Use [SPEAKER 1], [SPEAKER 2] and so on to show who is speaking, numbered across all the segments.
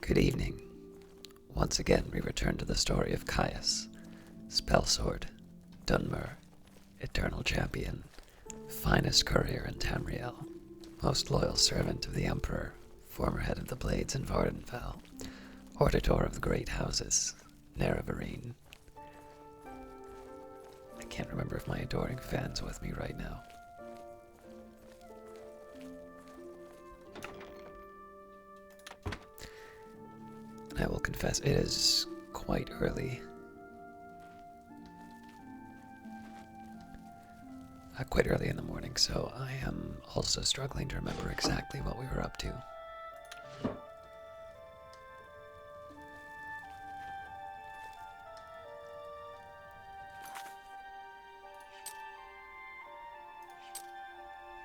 [SPEAKER 1] Good evening. Once again, we return to the story of Caius, Spellsword, Dunmer, Eternal Champion, finest courier in Tamriel, most loyal servant of the Emperor, former head of the Blades in Vardenfell, Auditor of the Great Houses, Nerevarine. I can't remember if my adoring fan's with me right now. I will confess, it is quite early. Quite early in the morning, so I am also struggling to remember exactly what we were up to.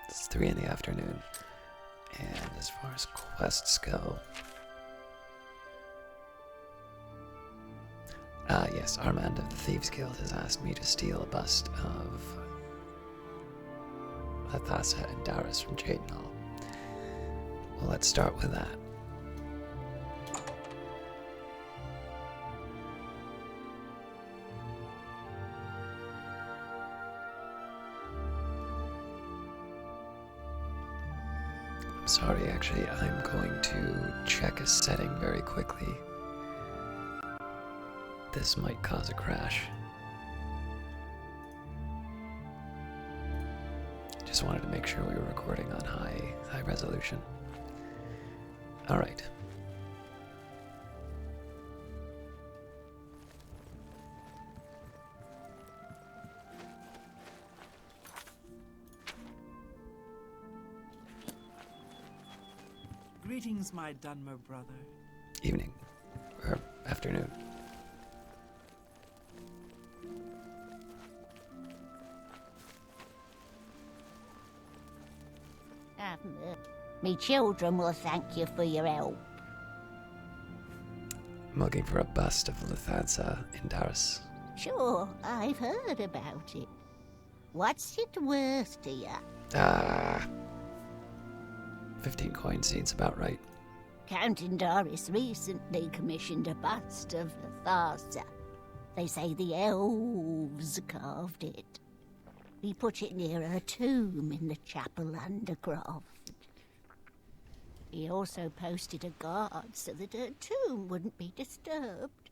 [SPEAKER 1] It's 3 in the afternoon, and as far as quests go... yes, Armand of the Thieves Guild has asked me to steal a bust of Lethasa and Darius from Cheydinhal. Well, let's start with that. I'm sorry, actually, I'm going to check a setting very quickly. This might cause a crash. Just wanted to make sure we were recording on high resolution. All right.
[SPEAKER 2] Greetings, my Dunmer brother.
[SPEAKER 1] Evening, or afternoon.
[SPEAKER 3] Me children will thank you for your help.
[SPEAKER 1] I'm looking for a bust of Lethasa in Darius.
[SPEAKER 3] Sure, I've heard about it. What's it worth to you?
[SPEAKER 1] 15 coin seems about right.
[SPEAKER 3] Count Darius recently commissioned a bust of Lethasa. They say the elves carved it. He put it near her tomb in the chapel undercroft. He also posted a guard so that her tomb wouldn't be disturbed.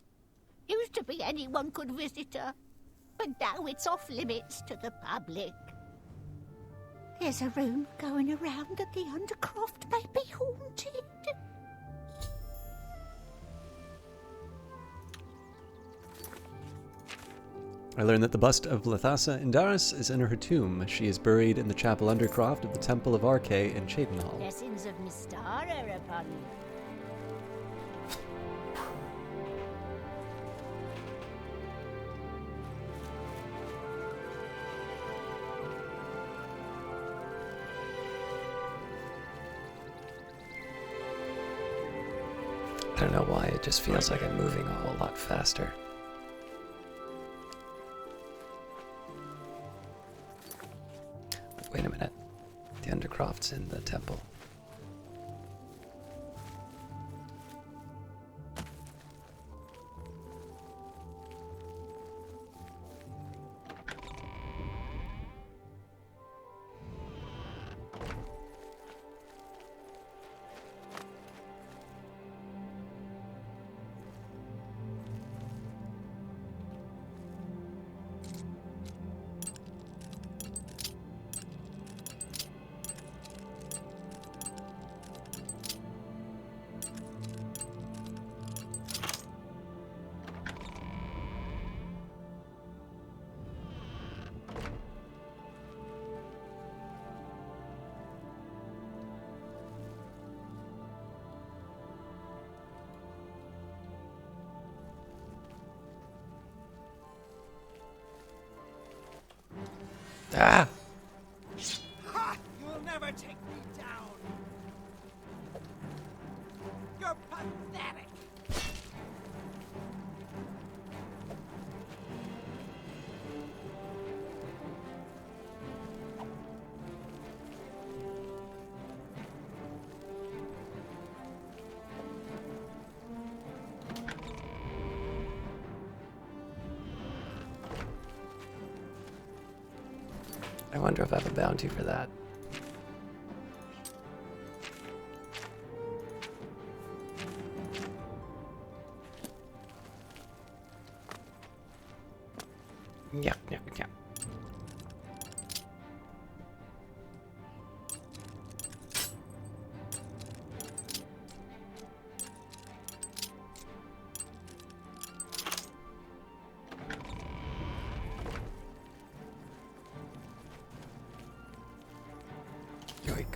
[SPEAKER 3] Used to be anyone could visit her, but now it's off limits to the public. There's a rumour going around that the undercroft may be haunted.
[SPEAKER 4] I learned that the bust of Lethasa in Darius is in her tomb. She is buried in the chapel undercroft of the Temple of Arche in Cheydinhal.
[SPEAKER 3] Blessings of Mystara upon you.
[SPEAKER 1] I don't know why, it just feels like I'm moving a whole lot faster. Wait a minute. The Undercroft's in the temple. Ah!
[SPEAKER 2] Ha! You'll never take me down! You're pathetic!
[SPEAKER 1] I wonder if I have a bounty for that. Yeah. Yoink.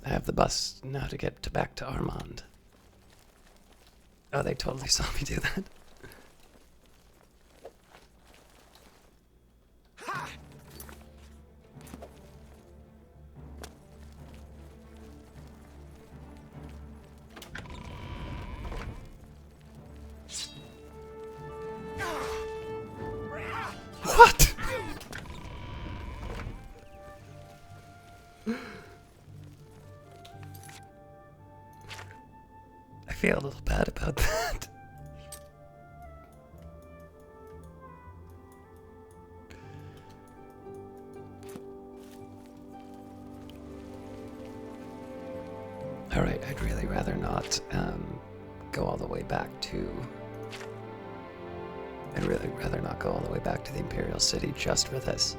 [SPEAKER 1] I have the bus now to get back to Armand. Oh, they totally saw me do that. What? I feel a little bad about that. Alright, I'd really rather not go all the way back to... I'd really rather not go all the way back to the Imperial City just for this.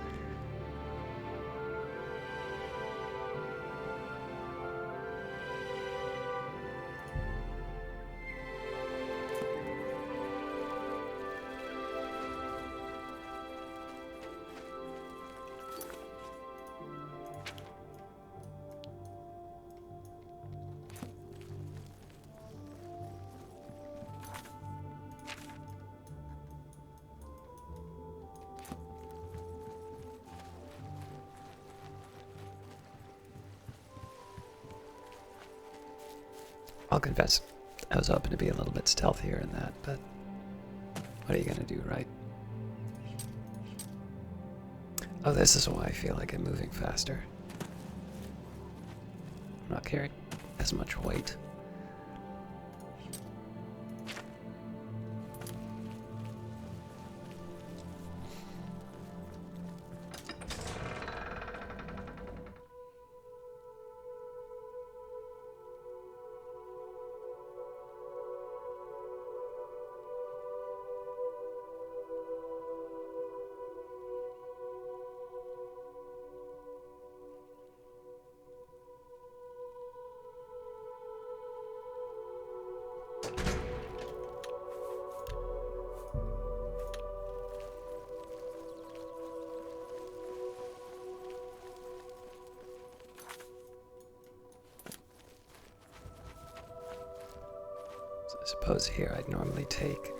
[SPEAKER 1] I'll confess, I was hoping to be a little bit stealthier in that, but what are you gonna do, right? Oh, this is why I feel like I'm moving faster. I'm not carrying as much weight. I suppose here I'd normally take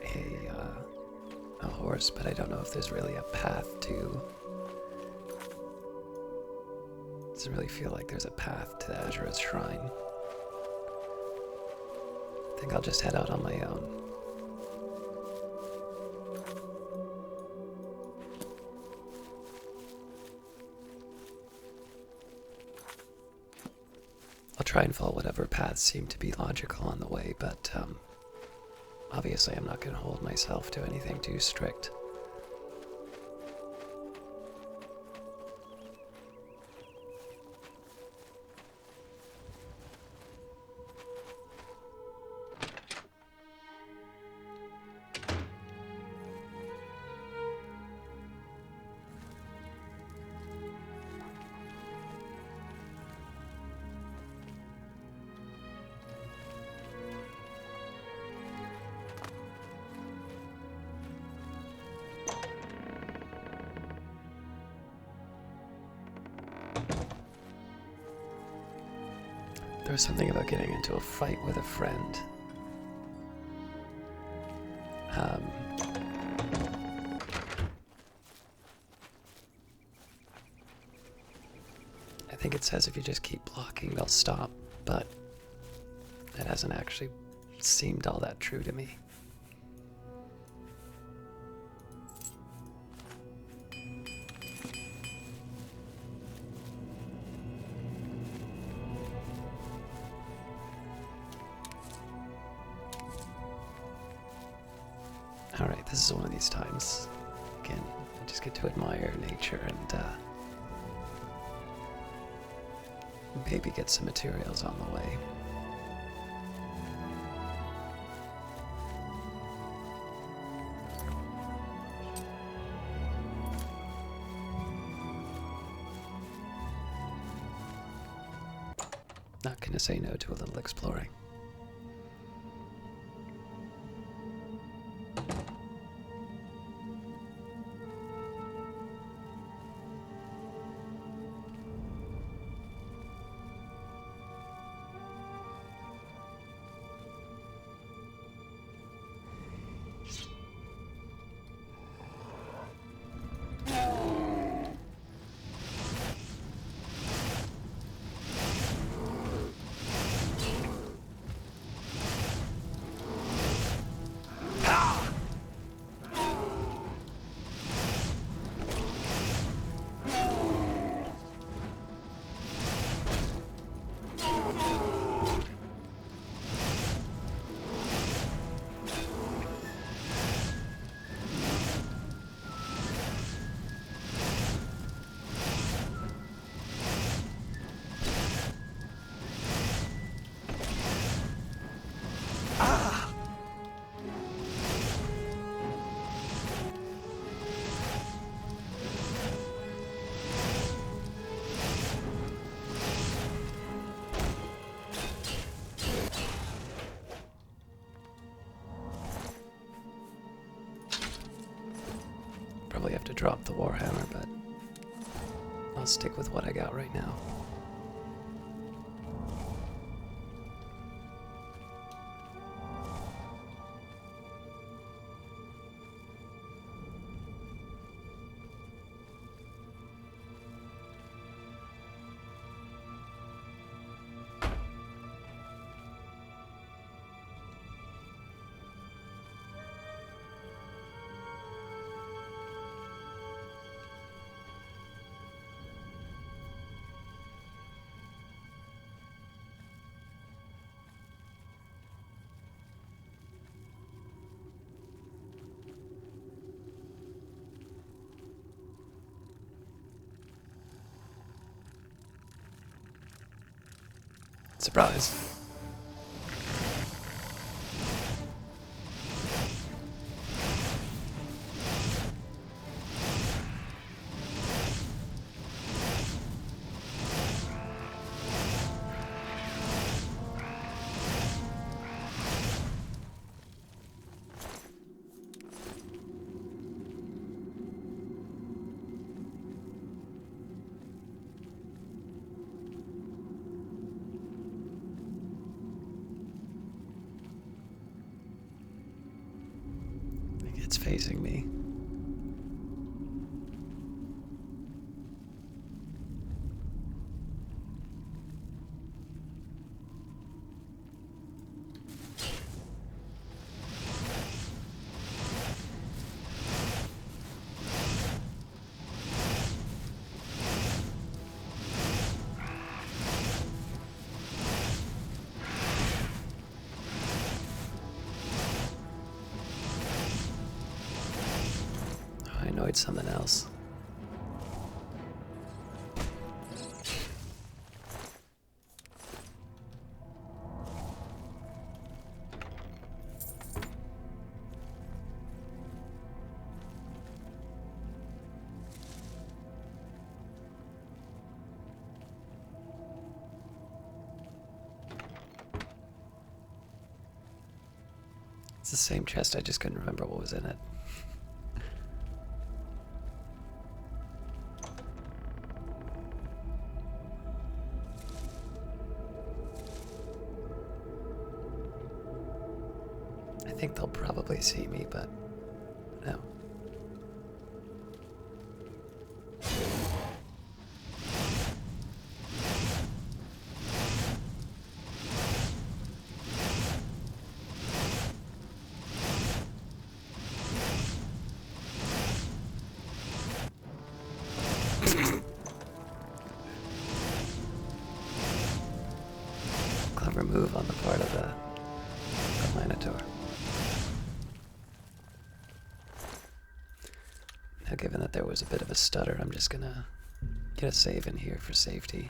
[SPEAKER 1] a horse, but I don't know if there's really a path to... Doesn't really feel like there's a path to Azura's shrine. I think I'll just head out on my own. I'll try and follow whatever paths seem to be logical on the way, but obviously I'm not going to hold myself to anything too strict. There was something about getting into a fight with a friend. I think it says if you just keep blocking, they'll stop, but that hasn't actually seemed all that true to me. Alright, this is one of these times. Again, I just get to admire nature and Maybe get some materials on the way. Not gonna say no to a little exploring. Probably have to drop the Warhammer, but I'll stick with what I got right now. Surprise. It's facing me. I know it's something else. It's the same chest, I just couldn't remember what was in it. I think they'll probably see me, but no. Clever move on the part of the Minotaur. Now, given that there was a bit of a stutter, I'm just gonna get a save in here for safety.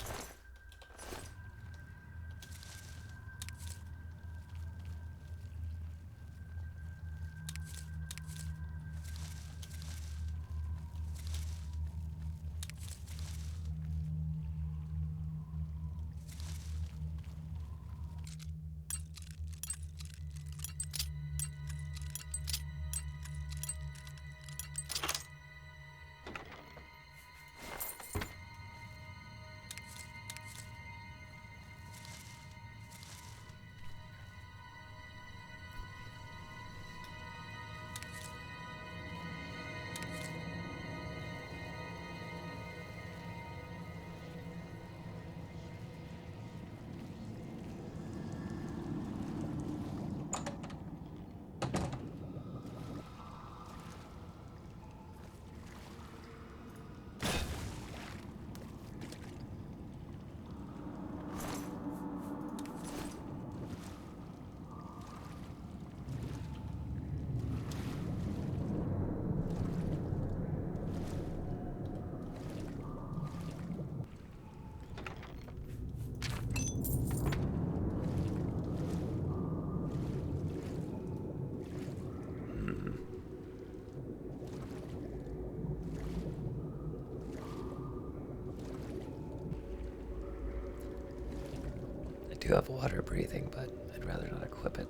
[SPEAKER 1] do have water breathing, but I'd rather not equip it.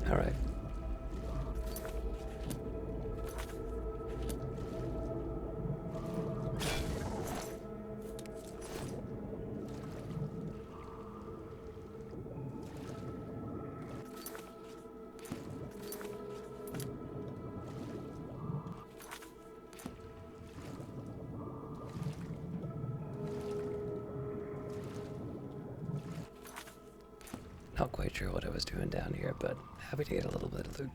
[SPEAKER 1] Alright. Not quite sure what I was doing down here, but happy to get a little bit of loot.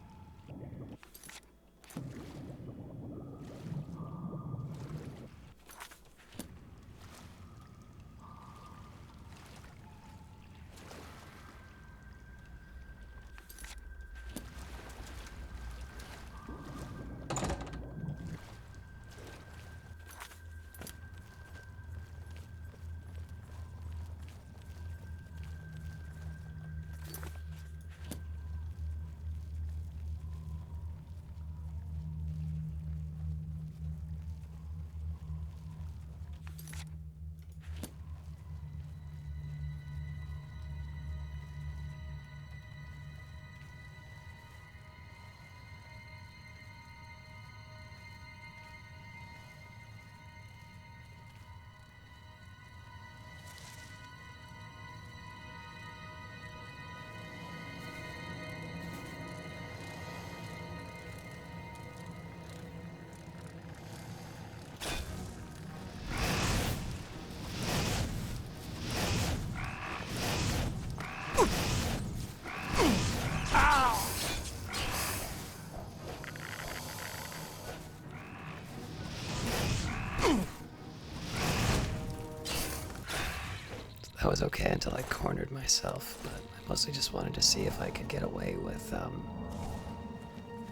[SPEAKER 1] That was okay until I cornered myself, but I mostly just wanted to see if I could get away with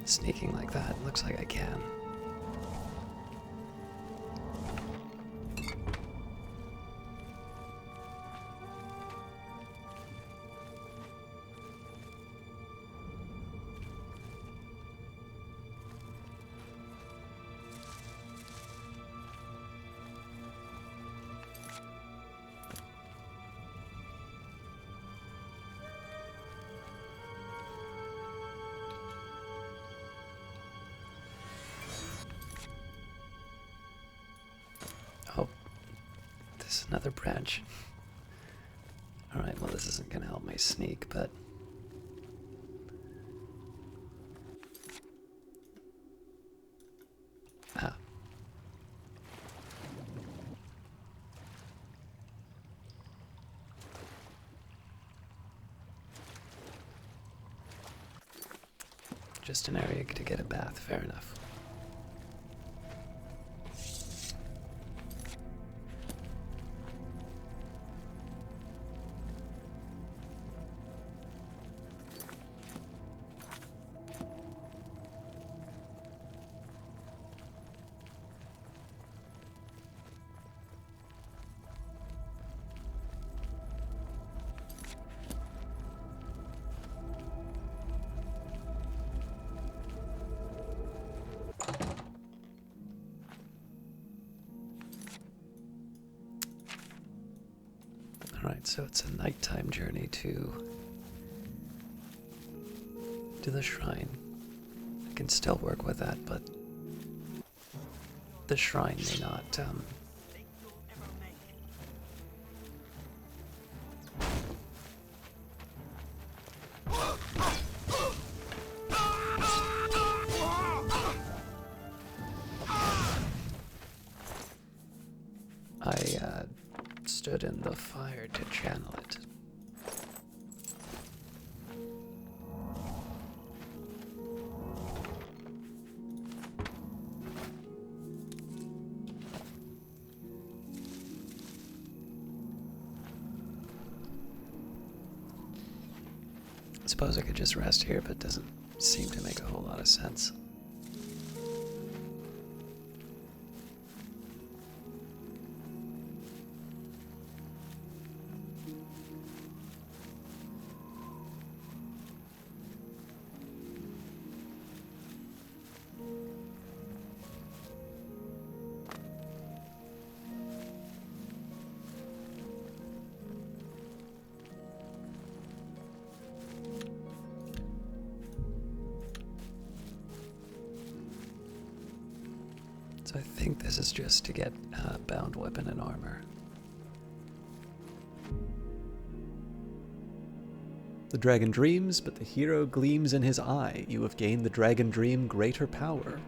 [SPEAKER 1] sneaking like that. Looks like I can. Oh, this is another branch. Alright, well this isn't gonna help my sneak, but... Ah. Just an area to get a bath, fair enough. Alright, so it's a nighttime journey to the shrine. I can still work with that, but the shrine may not, I stood in the fire to channel it. I suppose I could just rest here, but it doesn't seem to make a whole lot of sense. So I think this is just to get bound weapon and armor.
[SPEAKER 4] The dragon dreams, but the hero gleams in his eye. You have gained the dragon dream greater power.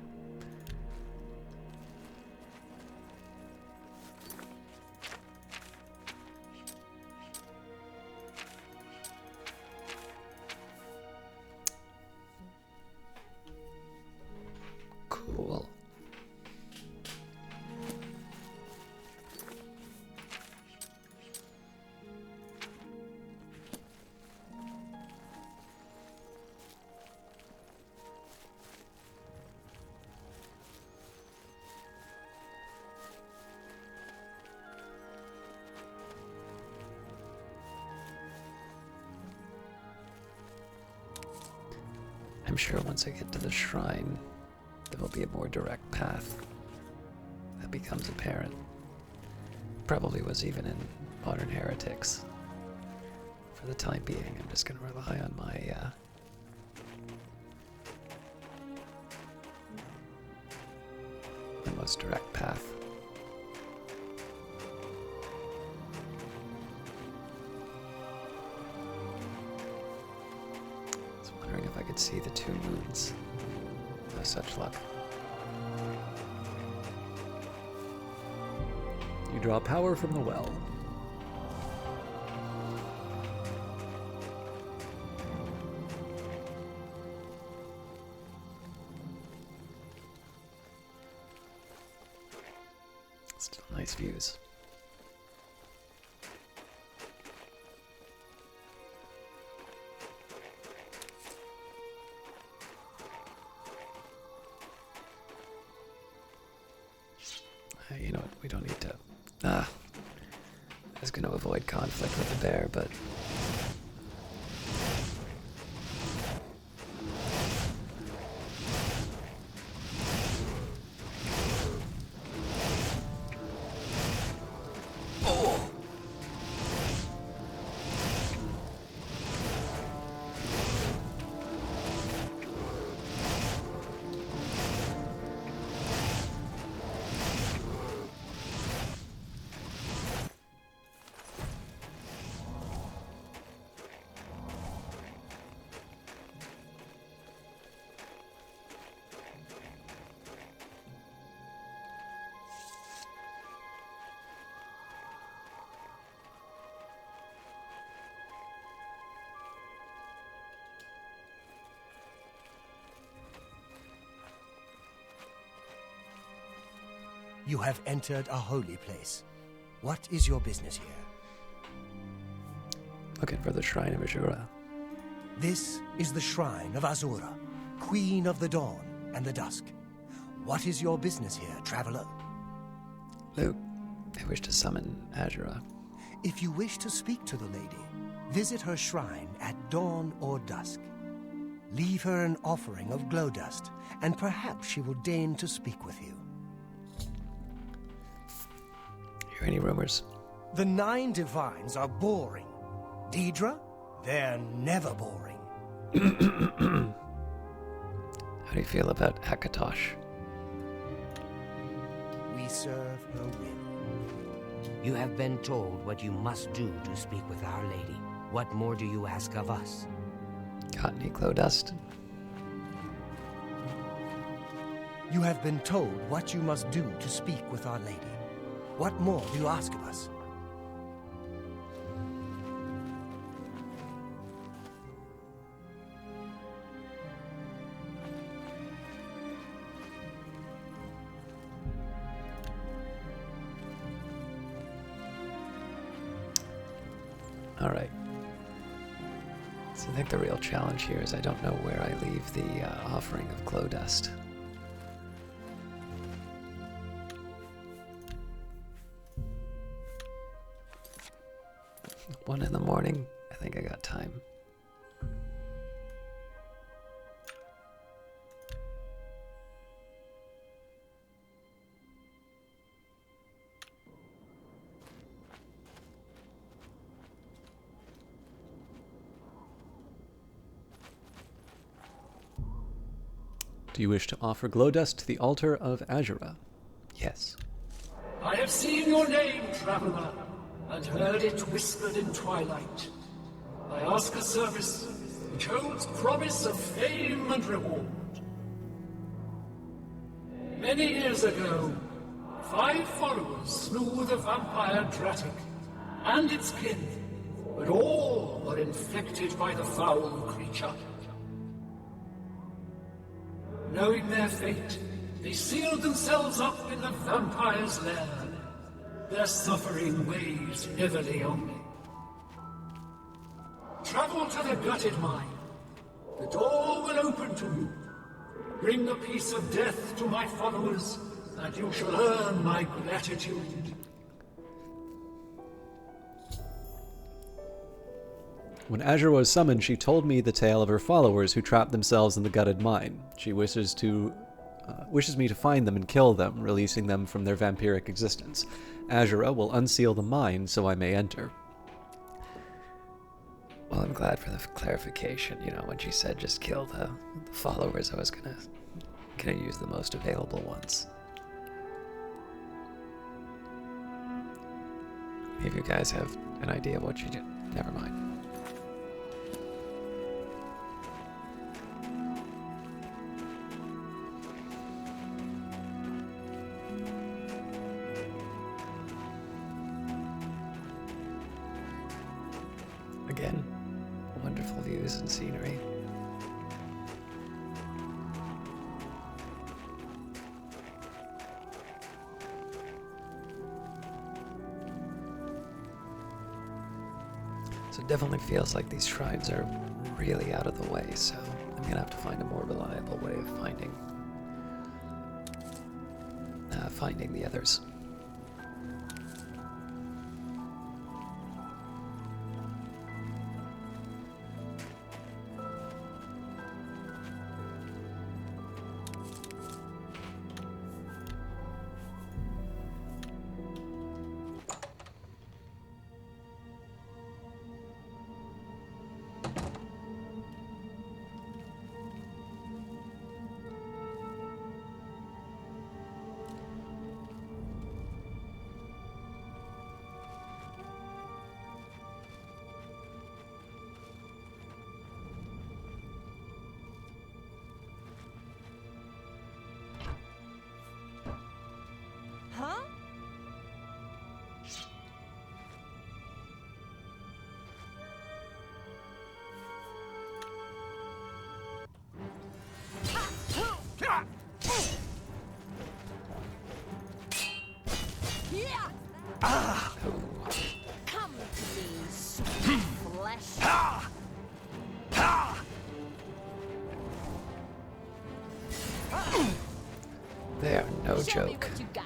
[SPEAKER 1] Cool. I'm sure once I get to the shrine, there will be a more direct path that becomes apparent. Probably was even in Modern Heretics. For the time being, I'm just going to rely on my most direct path. Wondering if I could see the two moons. No such luck.
[SPEAKER 4] You draw power from the well.
[SPEAKER 1] Still nice views. You know what, we don't need to... I was going to avoid conflict with the bear, but...
[SPEAKER 2] You have entered a holy place. What is your business here?
[SPEAKER 1] Looking for the Shrine of Azura.
[SPEAKER 2] This is the Shrine of Azura, Queen of the Dawn and the Dusk. What is your business here, traveler?
[SPEAKER 1] Luke, I wish to summon Azura.
[SPEAKER 2] If you wish to speak to the lady, visit her shrine at dawn or dusk. Leave her an offering of glow dust, and perhaps she will deign to speak with you.
[SPEAKER 1] Hear any rumors?
[SPEAKER 2] The 9 divines are boring. Daedra? They're never boring.
[SPEAKER 1] How do you feel about Akatosh?
[SPEAKER 2] We serve her will.
[SPEAKER 5] You have been told what you must do to speak with Our Lady. What more do you ask of us?
[SPEAKER 1] Got any glow dust?
[SPEAKER 2] You have been told what you must do to speak with Our Lady. What more do you ask of us?
[SPEAKER 1] Alright. So I think the real challenge here is I don't know where I leave the offering of glow dust. 1 in the morning. I think I got time.
[SPEAKER 4] Do you wish to offer glow dust to the altar of Azura?
[SPEAKER 1] Yes.
[SPEAKER 6] I have seen your name, traveler, and heard it whispered in twilight. I ask a service which holds promise of fame and reward. Many years ago, 5 followers slew the vampire Dratic and its kin, but all were infected by the foul creature. Knowing their fate, they sealed themselves up in the vampire's lair. Their suffering weighs heavily on me. Travel to the gutted mine. The door will open to you. Bring the piece of death to my followers, and you shall earn my gratitude.
[SPEAKER 4] When Azura was summoned, she told me the tale of her followers who trapped themselves in the gutted mine. She wishes me to find them and kill them, releasing them from their vampiric existence. Azura will unseal the mine so I may enter.
[SPEAKER 1] Well, I'm glad for the clarification. You know, when she said just kill the followers, I was gonna use the most available ones. If you guys have an idea of what you do, never mind. Again, wonderful views and scenery. So it definitely feels like these shrines are really out of the way, so I'm gonna have to find a more reliable way of finding the others.
[SPEAKER 7] Huh? Come to me, sweet flesh.
[SPEAKER 1] They are no
[SPEAKER 7] Show me
[SPEAKER 1] joke.
[SPEAKER 7] what you got.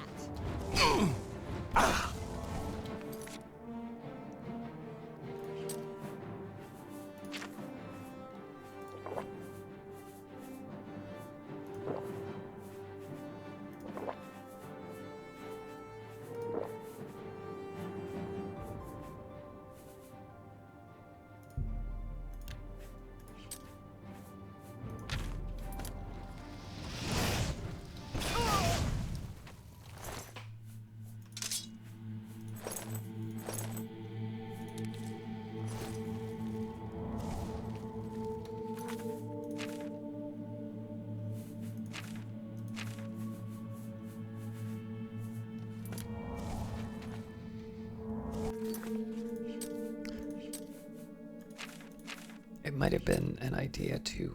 [SPEAKER 1] might have been an idea to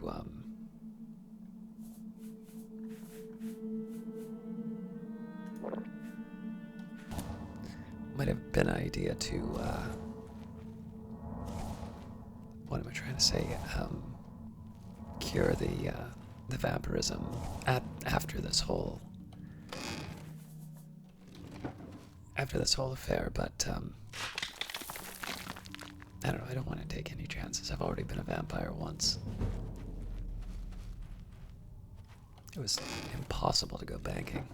[SPEAKER 1] what am I trying to say? Cure the vampirism after this whole affair, but I don't know. I don't want to take any chances. I've already been a vampire once. It was impossible to go banking.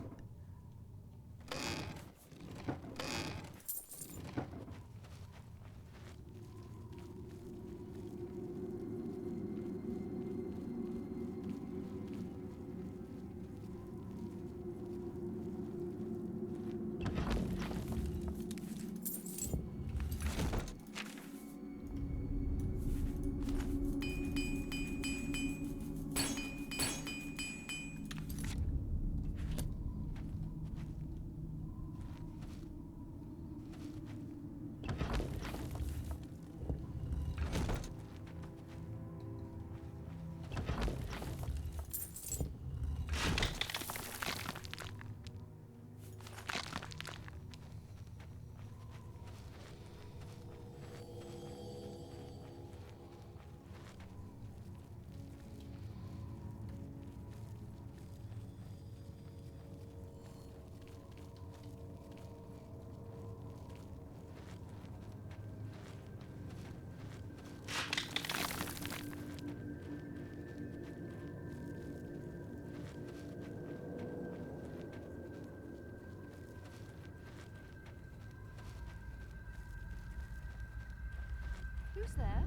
[SPEAKER 7] Who's there?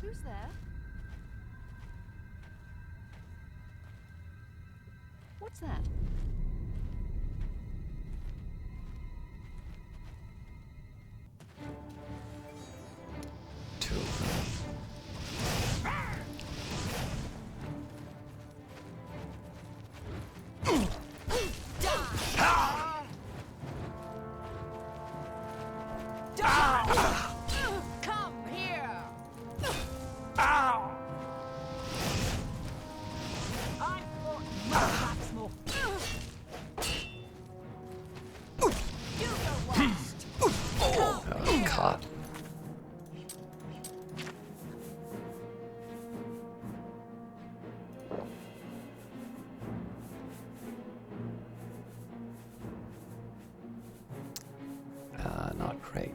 [SPEAKER 7] Who's there? What's that?
[SPEAKER 1] Two of them.
[SPEAKER 7] Come here! I thought that's more. Do your worst!
[SPEAKER 1] Oh, caught. Not great.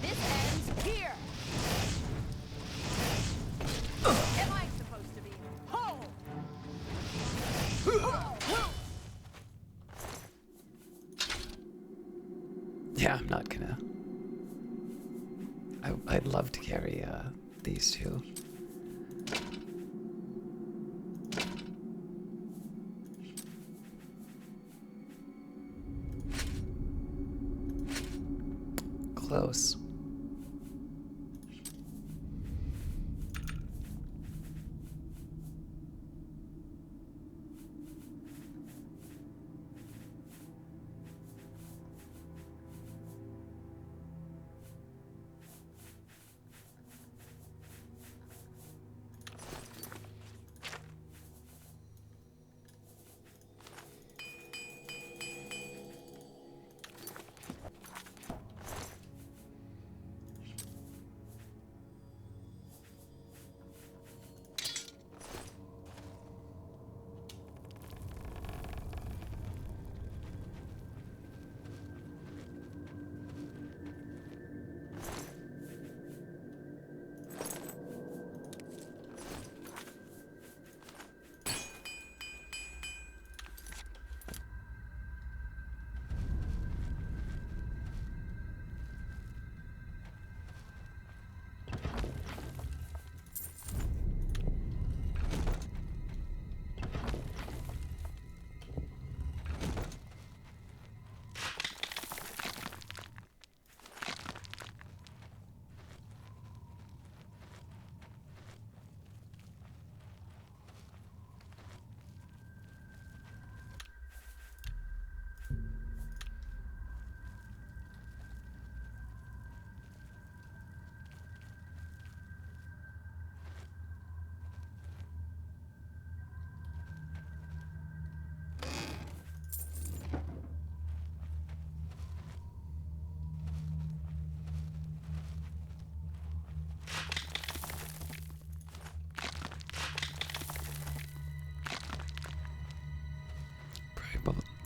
[SPEAKER 7] This ends here. Am I supposed to be whole?
[SPEAKER 1] Yeah, I'm not gonna. I'd love to carry these two. Close.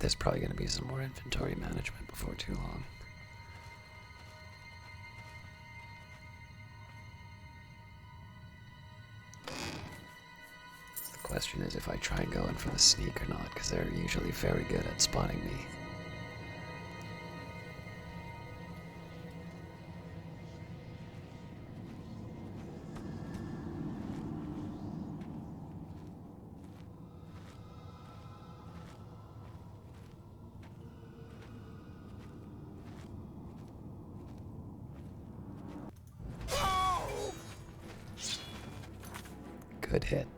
[SPEAKER 1] There's probably going to be some more inventory management before too long. The question is if I try and go in for the sneak or not, because they're usually very good at spotting me. Good hit.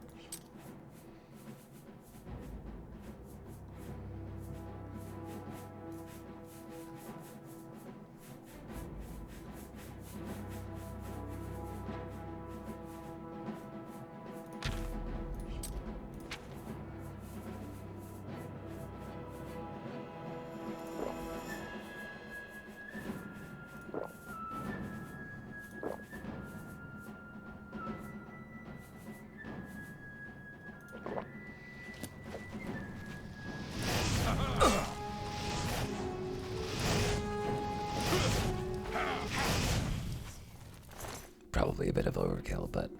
[SPEAKER 1] Probably a bit of overkill, but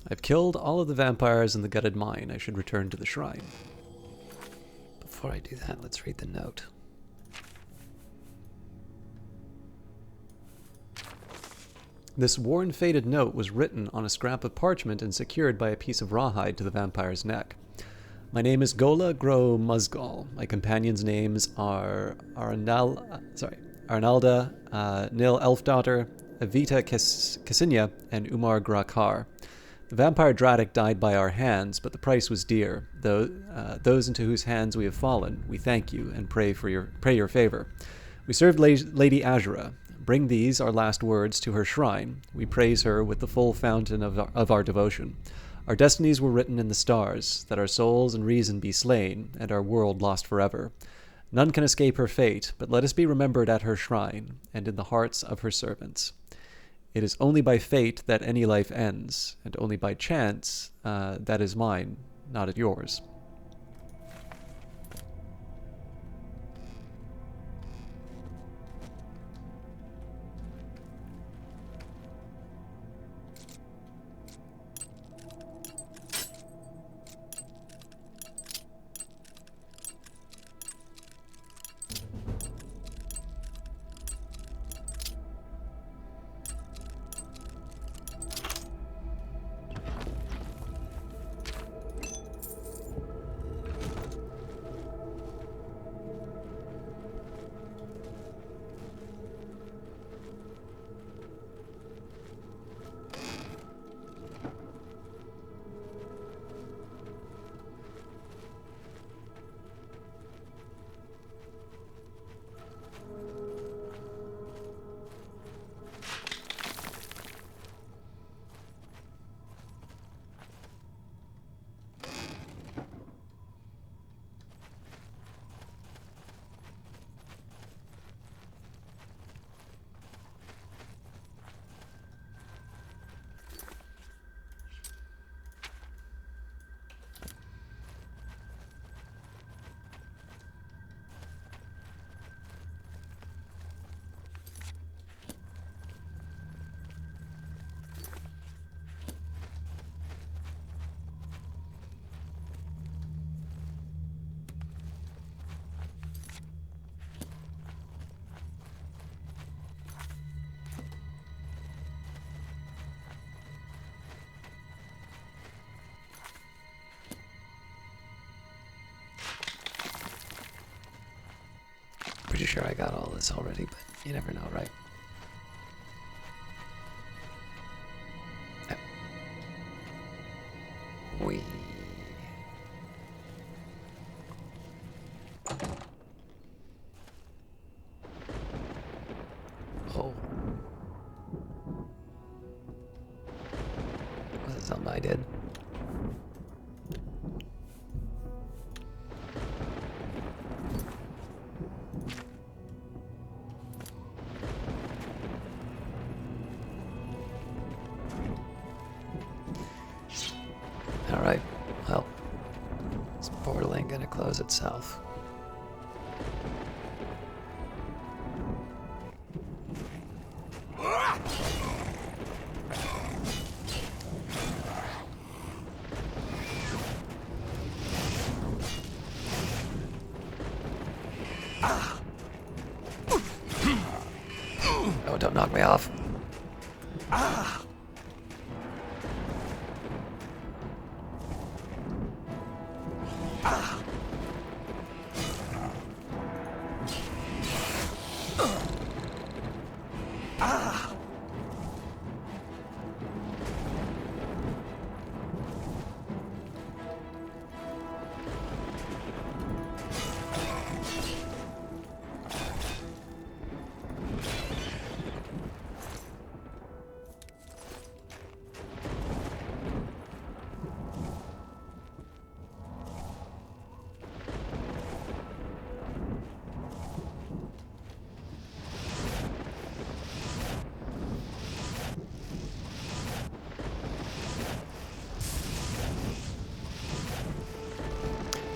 [SPEAKER 4] I've killed all of the vampires in the gutted mine. I should return to the shrine.
[SPEAKER 1] before I do that, let's read the note.
[SPEAKER 4] This worn, faded note was written on a scrap of parchment and secured by a piece of rawhide to the vampire's neck. My name is Gola Gro Musgal. My companions' names are Arnalda, Nil Elfdaughter, Evita Kasinya, and Umar Grakar. The vampire Dratic died by our hands, but the price was dear. Those into whose hands we have fallen, we thank you and pray your favor. We served Lady Azura. Bring these, our last words, to her shrine. We praise her with the full fountain of our devotion. Our destinies were written in the stars, that our souls and reason be slain, and our world lost forever. None can escape her fate, but let us be remembered at her shrine, and in the hearts of her servants. It is only by fate that any life ends, and only by chance that is mine, not at yours.
[SPEAKER 1] Pretty sure I got all this already, but you never know, right? We. Oh. Was it something I did? Alright, well, this portal ain't gonna close itself. Oh, don't knock me off.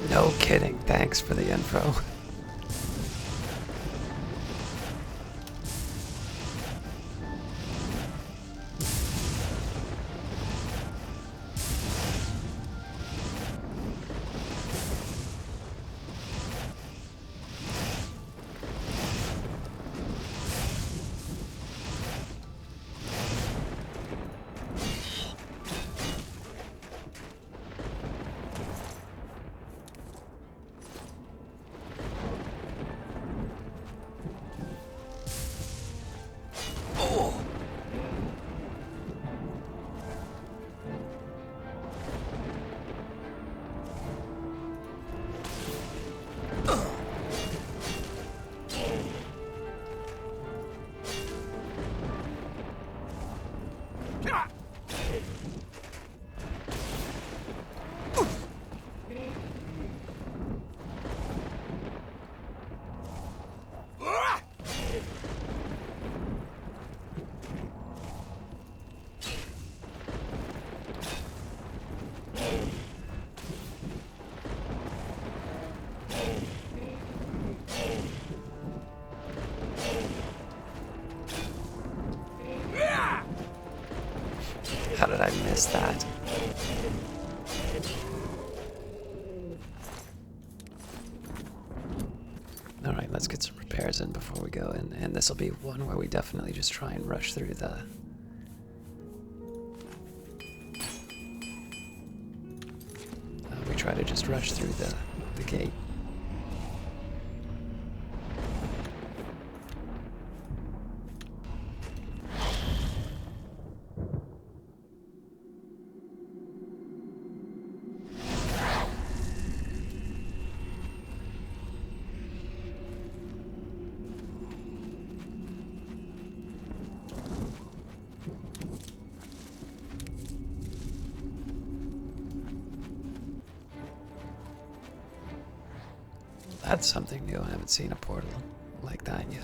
[SPEAKER 1] No kidding. Thanks for the info. How did I miss that? Alright, let's get some repairs in before we go in, and this will be one where we definitely just try and rush through the... we try to just rush through the gate. That's something new. I haven't seen a portal like that yet.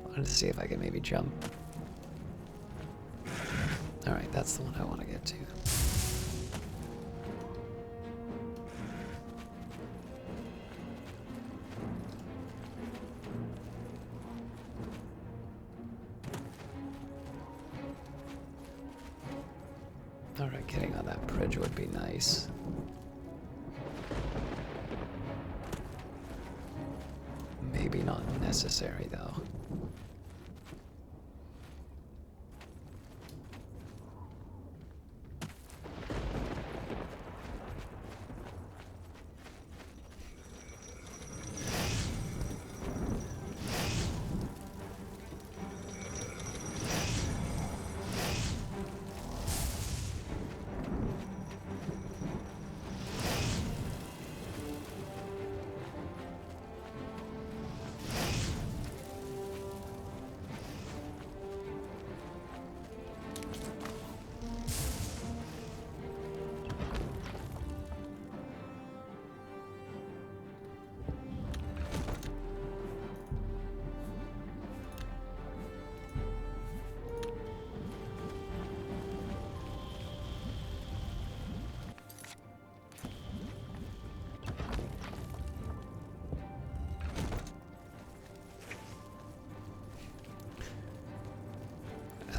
[SPEAKER 1] I wanted to see if I could maybe jump. Alright, that's the one I want to get to. Alright, getting on that bridge would be nice. Maybe not necessary, though.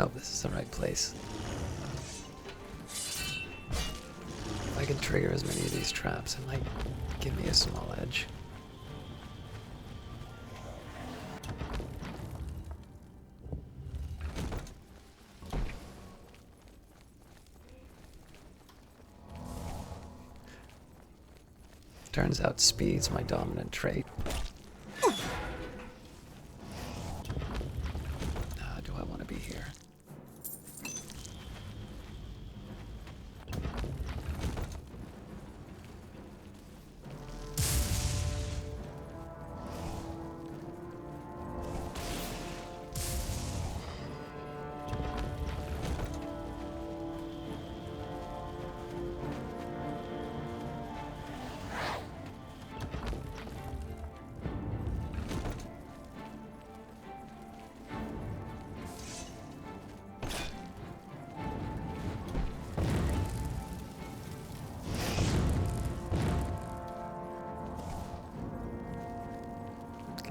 [SPEAKER 1] hope this is the right place. If I can trigger as many of these traps, it might give me a small edge. Turns out speed's my dominant trait. Do I want to be here?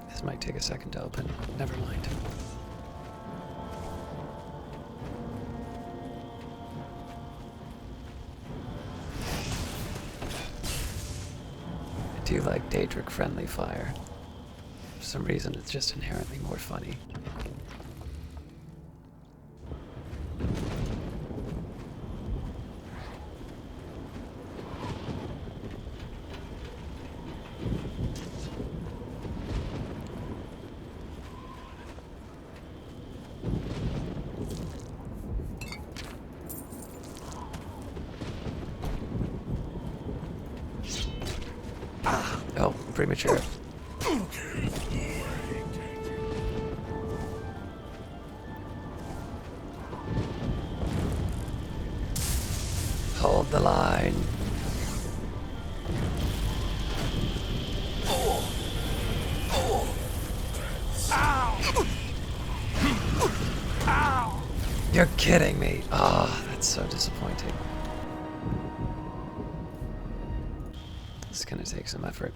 [SPEAKER 1] This might take a second to open. Never mind. I do like Daedric friendly fire. For some reason, it's just inherently more funny. Oh, premature. Hold the line. You're kidding me. Oh, that's so disappointing. This is gonna take some effort.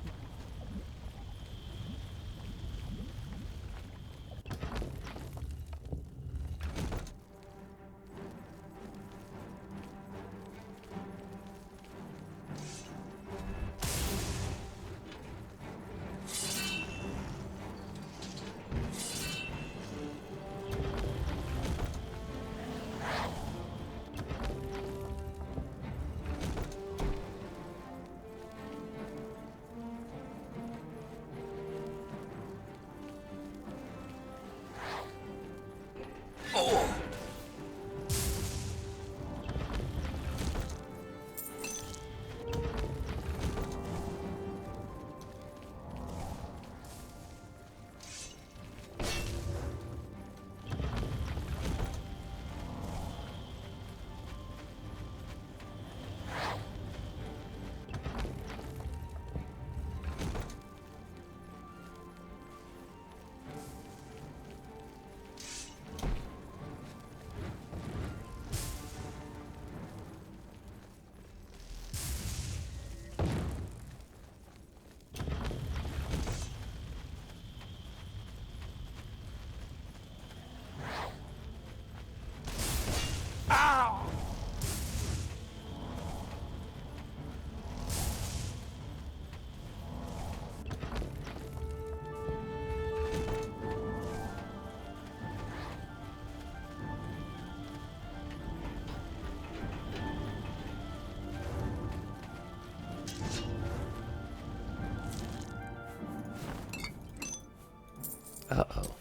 [SPEAKER 1] Uh-oh.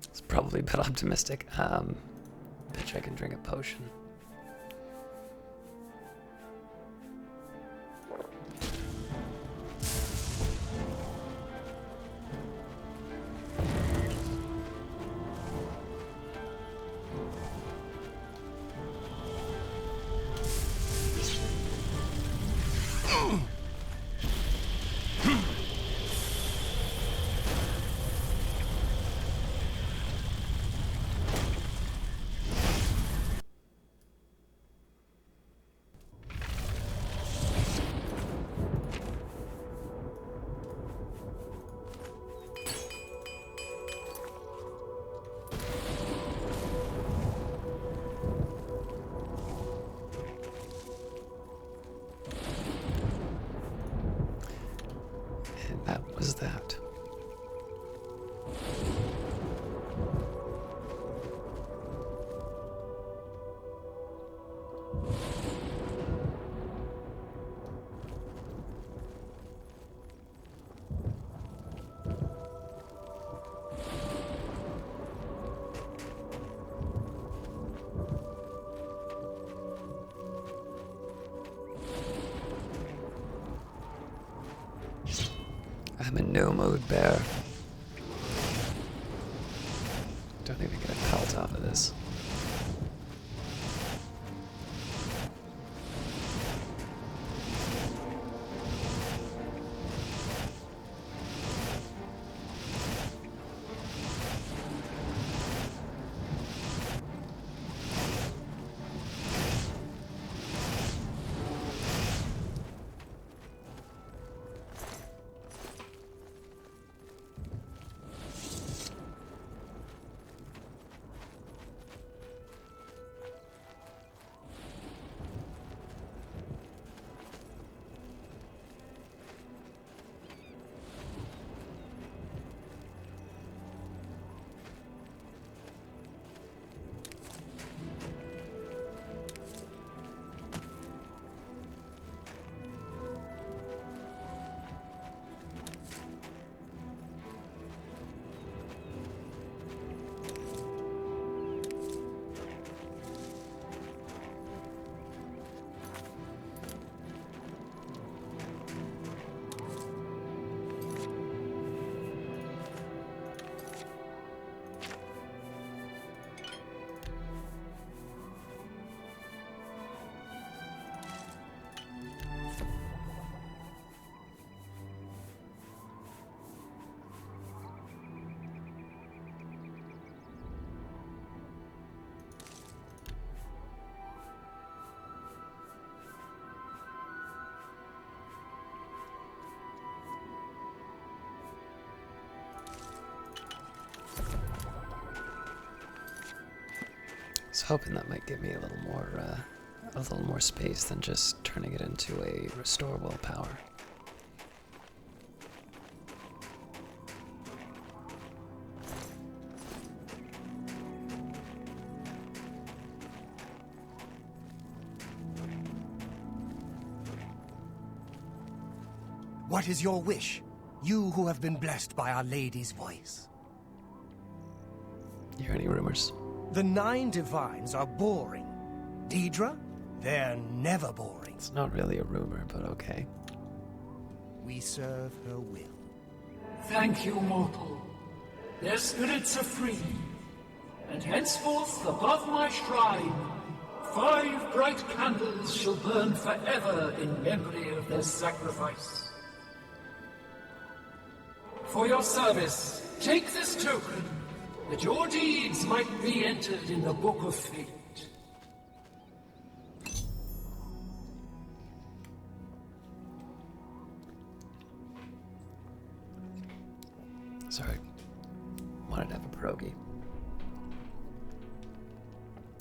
[SPEAKER 1] It's probably a bit optimistic. Bet I can drink a potion. was that? I'm in no mood, bear. Don't even get a pelt off of this. I was hoping that might give me a little more space than just turning it into a restorable power.
[SPEAKER 2] What is your wish? You who have been blessed by Our Lady's voice.
[SPEAKER 1] You hear any rumors?
[SPEAKER 2] The 9 divines are boring. Daedra? They're never boring.
[SPEAKER 1] It's not really a rumor, but okay.
[SPEAKER 2] We serve her will.
[SPEAKER 6] Thank you, mortal. Their spirits are free, and henceforth above my shrine, 5 bright candles shall burn forever in memory of their sacrifice. For your service, take this token, that your deeds might be entered in the Book of Fate.
[SPEAKER 1] Sorry. Wanted to have a pierogi.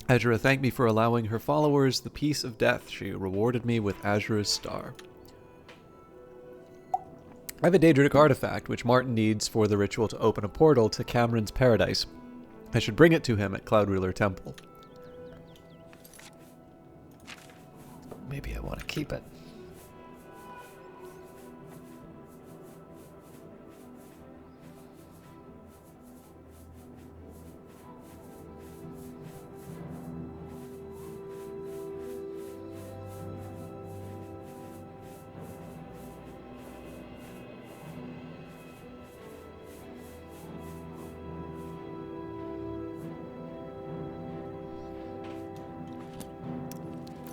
[SPEAKER 4] Azura thanked me for allowing her followers the peace of death. She rewarded me with Azura's star. I have a Daedric artifact, which Martin needs for the ritual to open a portal to Cameron's paradise. I should bring it to him at Cloud Ruler Temple.
[SPEAKER 1] Maybe I want to keep it.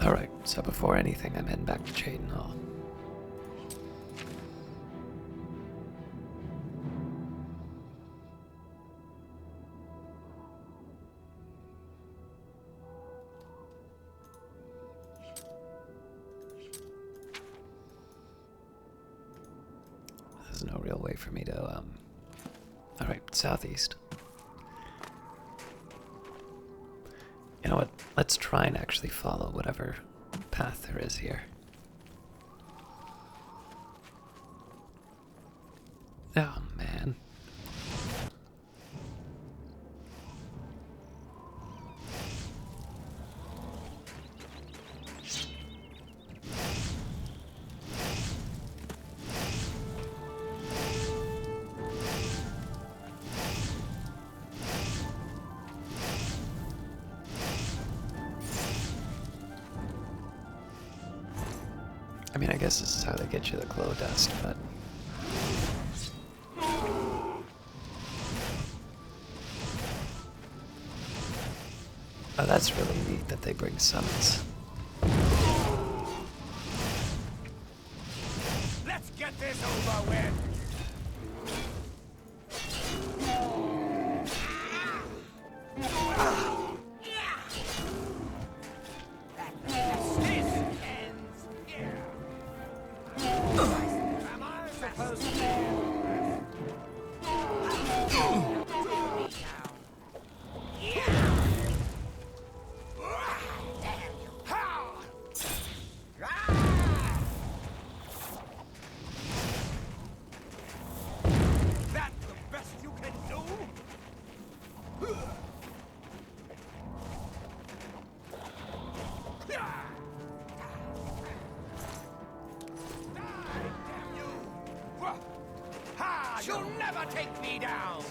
[SPEAKER 1] Alright, so before anything, I'm heading back to Chaden Hall. There's no real way for me to, Alright, southeast. You know what? Let's try and actually follow whatever path there is here. Oh, man. I mean, I guess this is how they get you the glow dust, but... Oh, that's really neat that they bring summons.
[SPEAKER 2] Let's get this over with! You'll never take me down!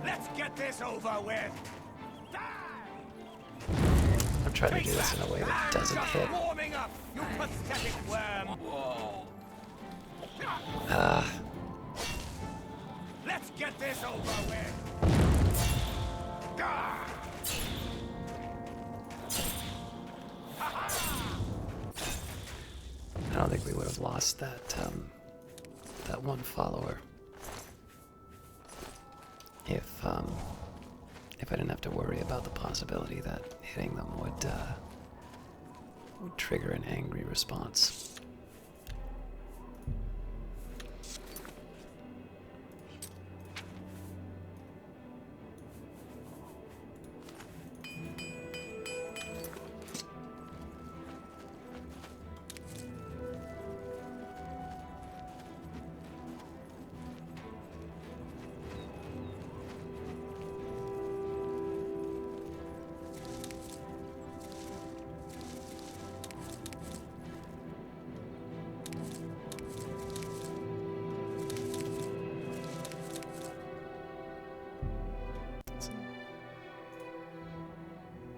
[SPEAKER 2] Let's get this over with!
[SPEAKER 1] I'm trying to do this in a way that doesn't hit.
[SPEAKER 2] Warming up, you pathetic worm! Let's get this over with!
[SPEAKER 1] I don't think we would have lost that, that one follower if I didn't have to worry about the possibility that hitting them would trigger an angry response.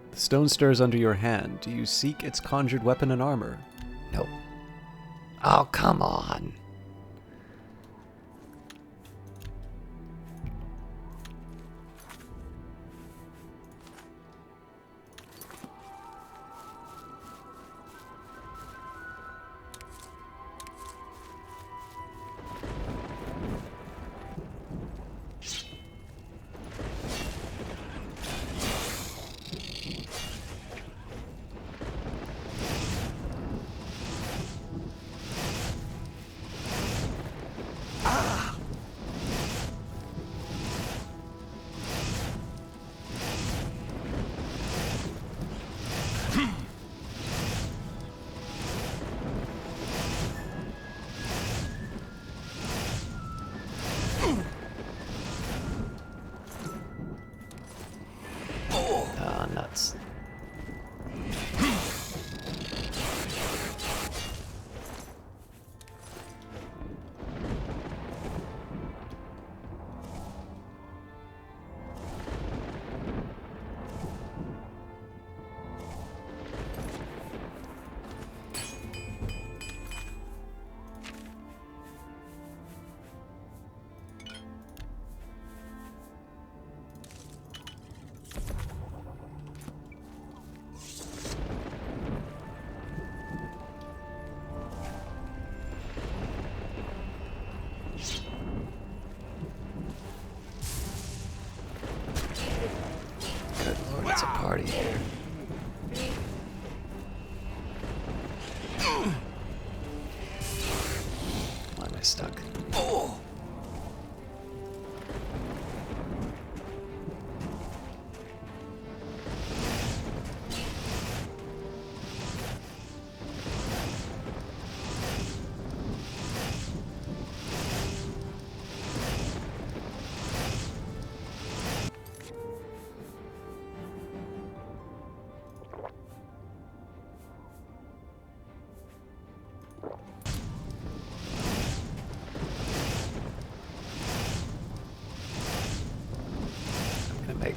[SPEAKER 4] The stone stirs under your hand. Do you seek its conjured weapon and armor?
[SPEAKER 1] Nope. Oh, come on. Nuts. Good lord, it's a party here. Why am I stuck?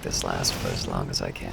[SPEAKER 1] make this last for as long as I can.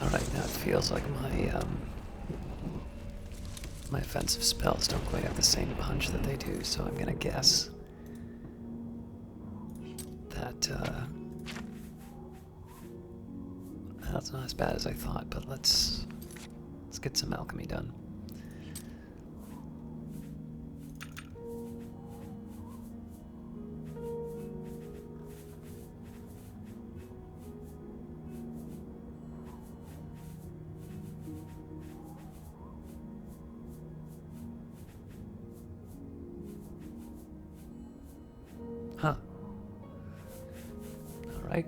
[SPEAKER 1] Alright, now it feels like my offensive spells don't quite have the same punch that they do, so I'm gonna guess that that's not as bad as I thought, but let's get some alchemy done. Huh. All right.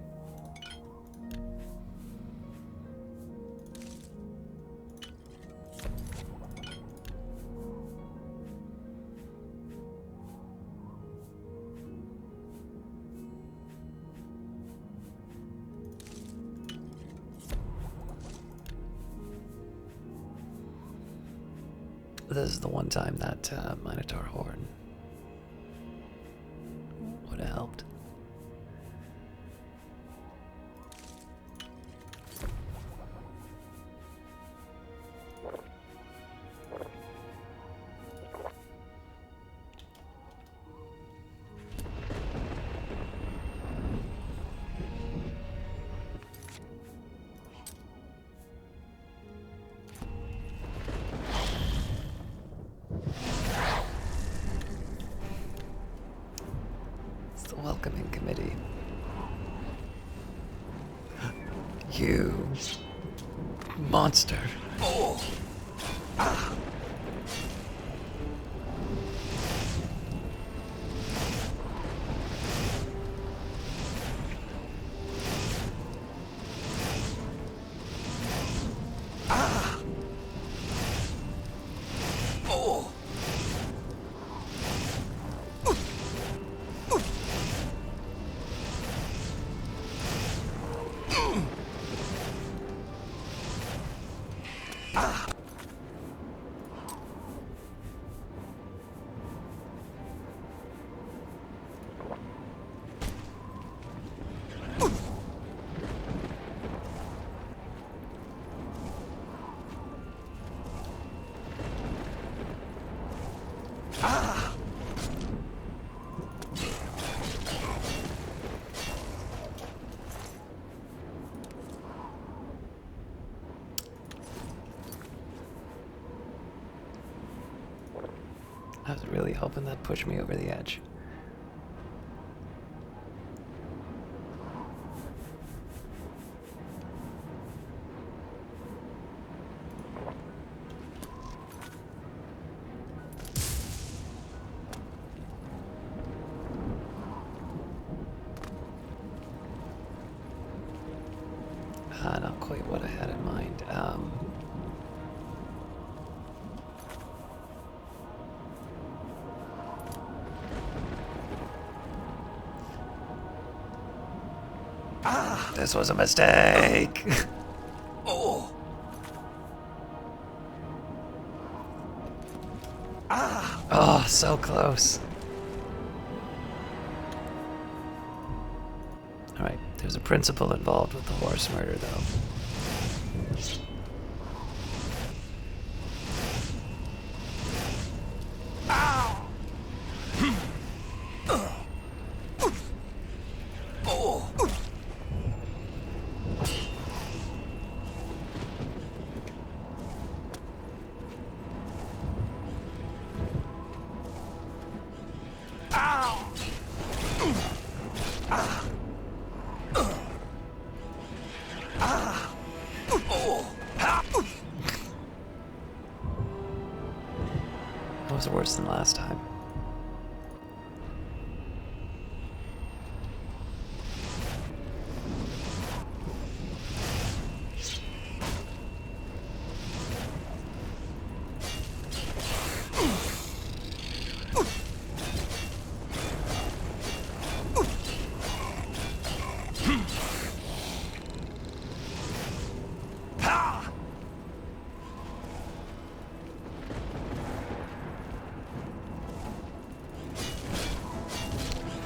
[SPEAKER 1] This is the one time that Minotaur Horn would have helped. Welcoming committee. You monster. Oh. Ah. Ah. Oh. I was really hoping that pushed me over the edge. Not quite what I had in mind. This was a mistake. Oh. Oh, so close. There's a principle involved with the horse murder, though. That was worse than last time.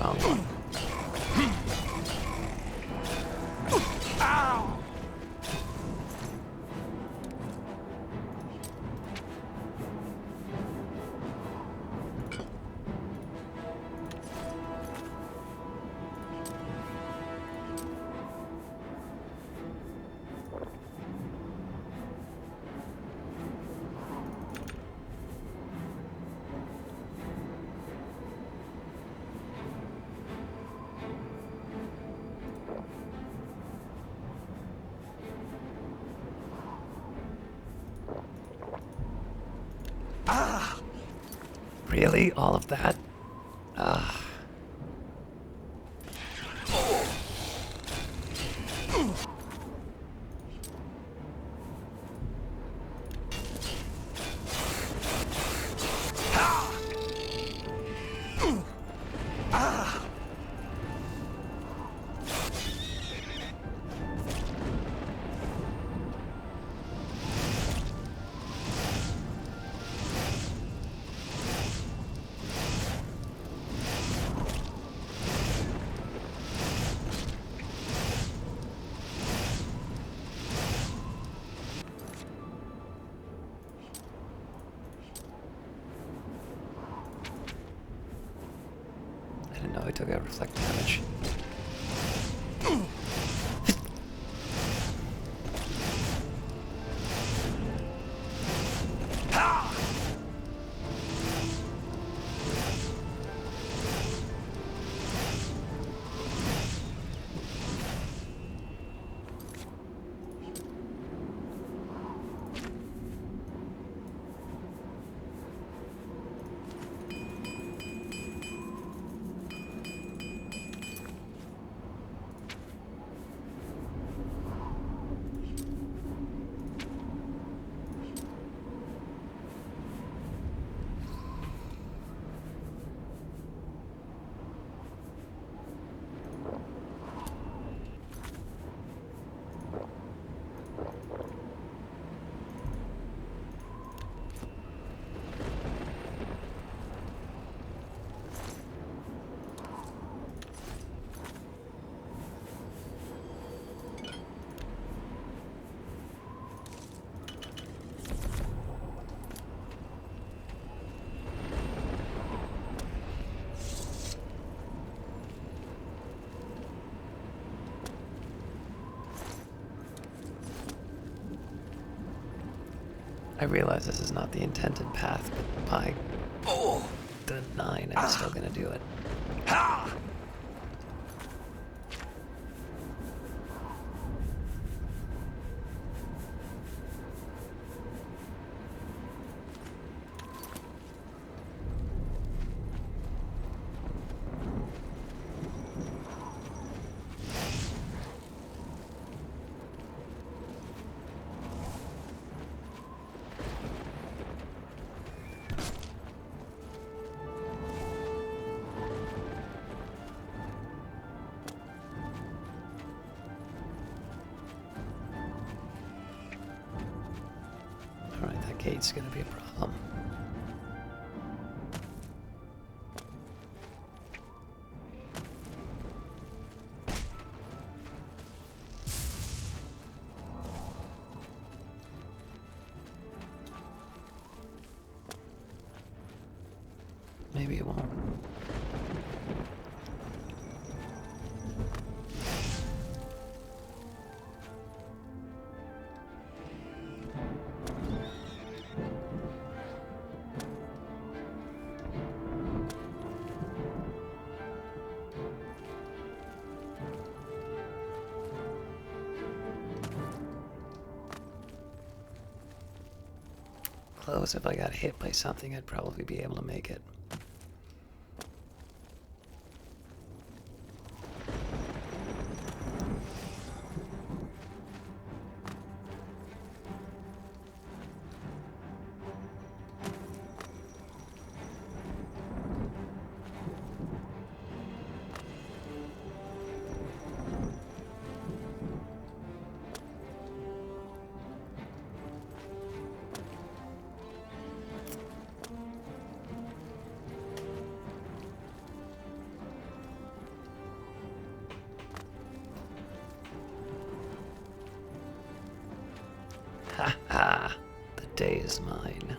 [SPEAKER 1] Found one. Really? All of that? Ah. I didn't know I took out reflect damage. I realize this is not the intended path, but by the 9, I'm still gonna do it. Alright, that gate's gonna be a problem. Maybe it won't. Close. If I got hit by something, I'd probably be able to make it. Ha ha! The day is mine.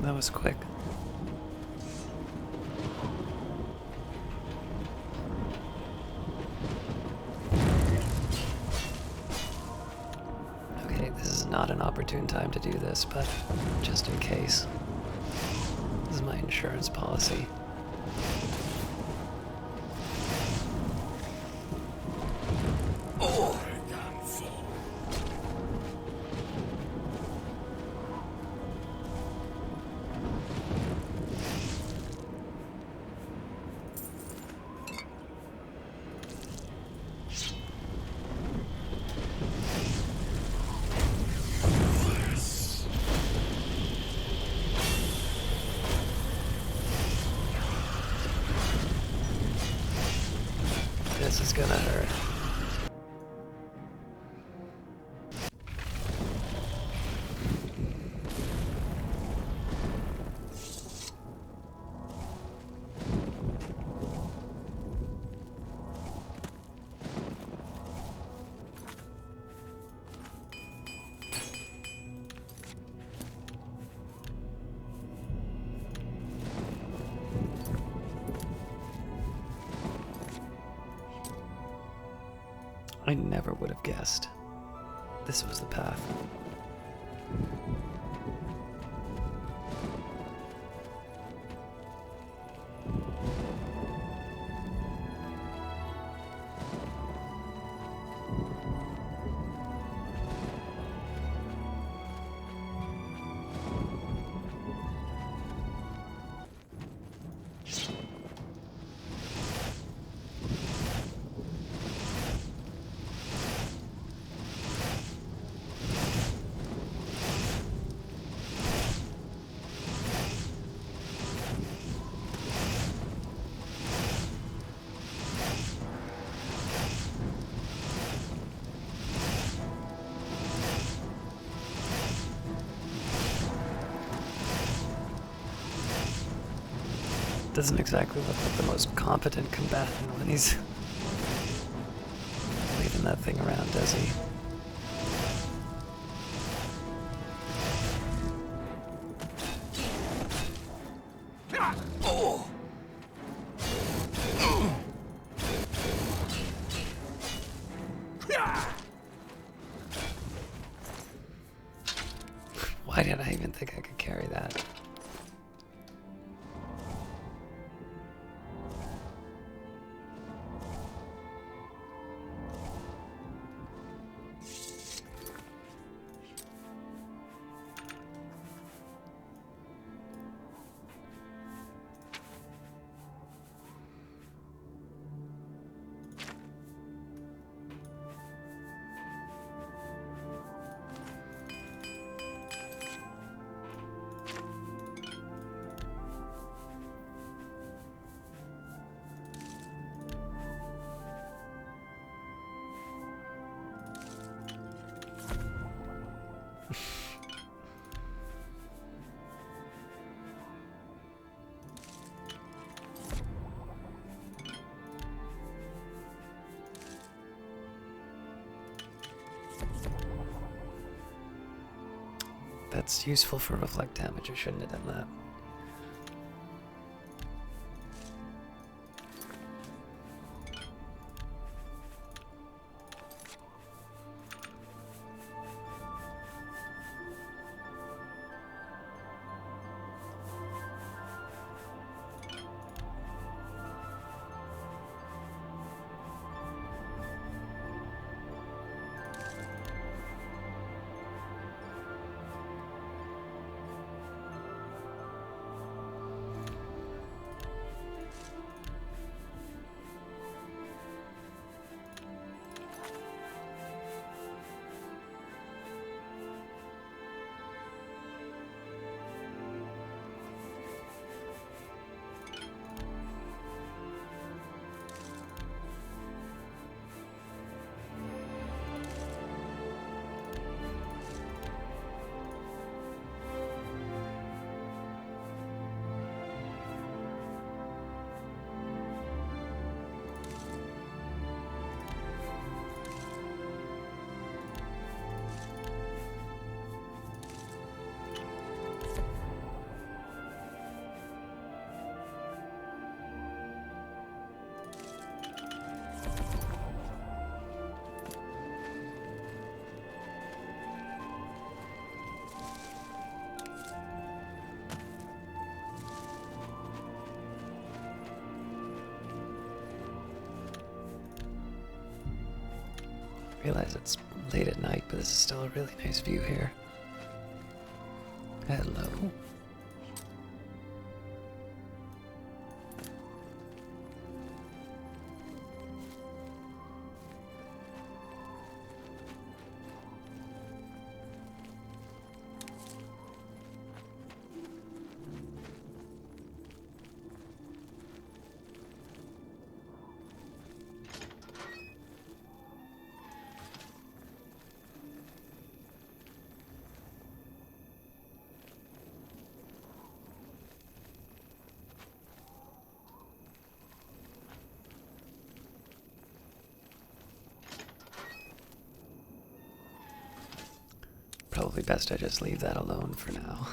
[SPEAKER 1] That was quick. Okay, this is not an opportune time to do this, but just in case. This is my insurance policy. This is gonna hurt. I never would have guessed. This was the path. Doesn't exactly look like the most competent combatant when he's waving that thing around, does he? Why did I even think I could carry that? That's useful for reflect damage. I shouldn't have done that. I realize it's late at night, but this is still a really nice view here. Hello. Probably best I just leave that alone for now.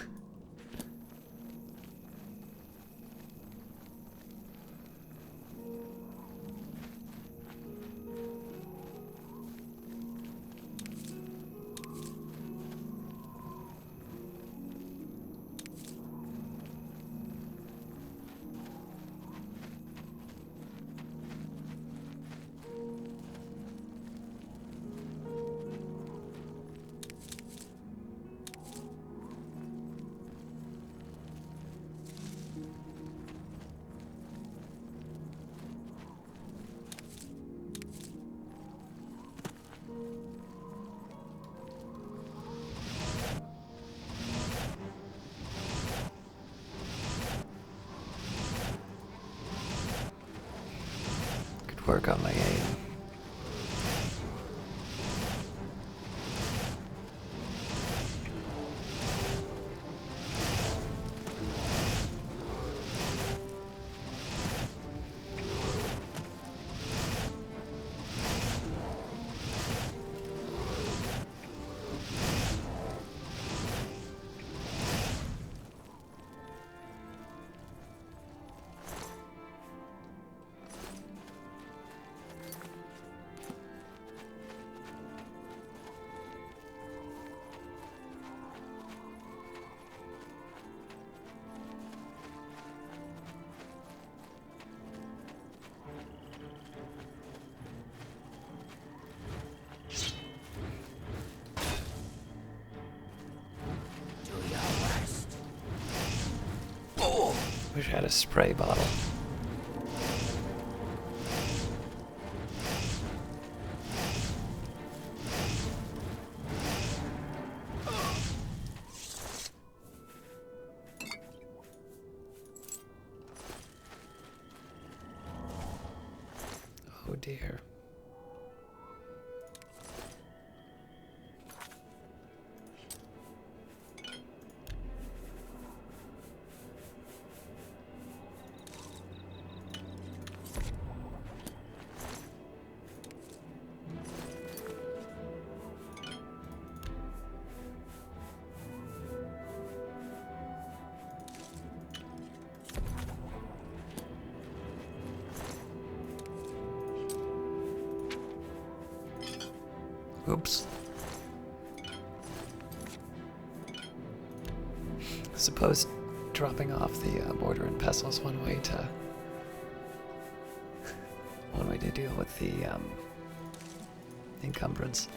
[SPEAKER 1] Work on my aim. Wish I had a spray bottle. Oh dear. Oops. I suppose dropping off the mortar and pestle is one way to deal with the encumbrance.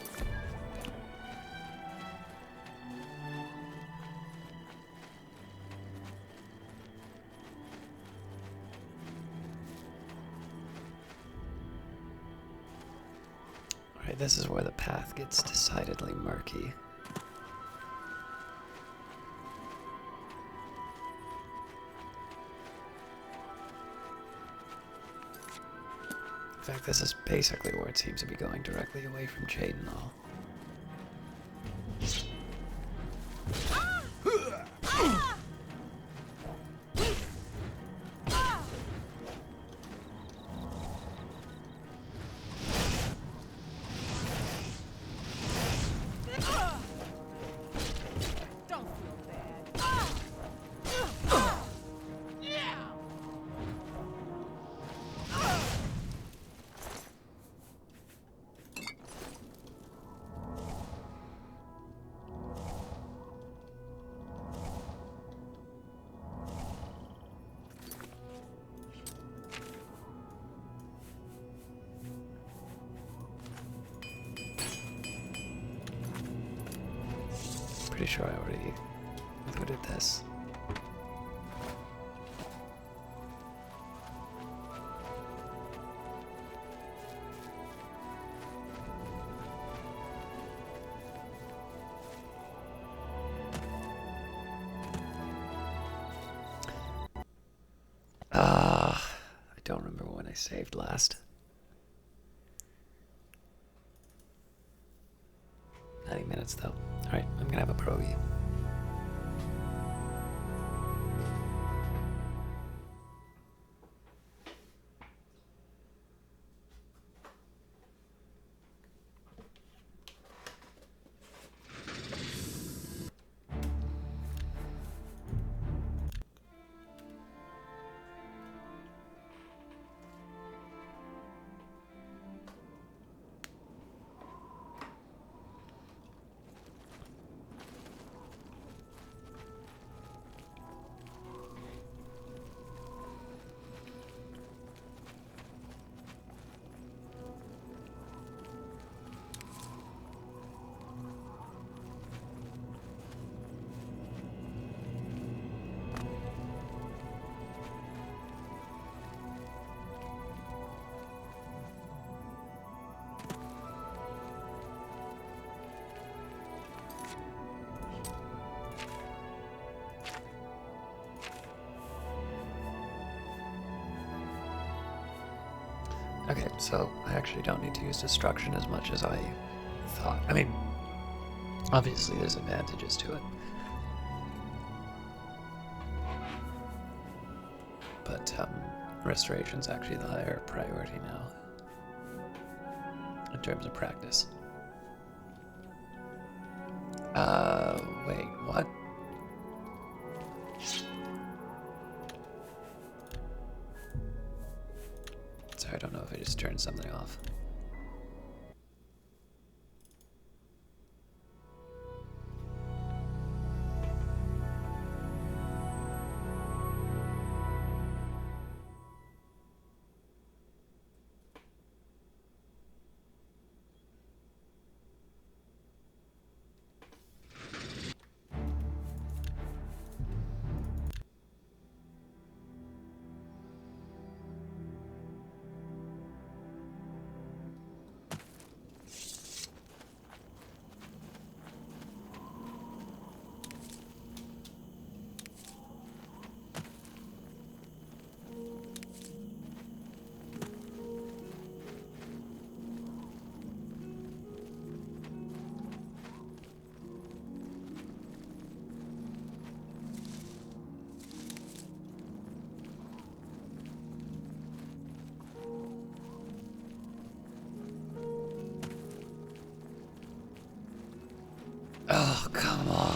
[SPEAKER 1] Alright, this is where the path gets decidedly murky. In fact, this is basically where it seems to be going, directly away from Jadenall. Pretty sure I already included this. I don't remember when I saved last. 90 minutes though. Alright, I'm gonna have a pierogi. Okay, so I actually don't need to use destruction as much as I thought. I mean, obviously there's advantages to it. But restoration's actually the higher priority now in terms of practice. Wait, what? Sorry, I don't know if I just turned something off. Oh, come on.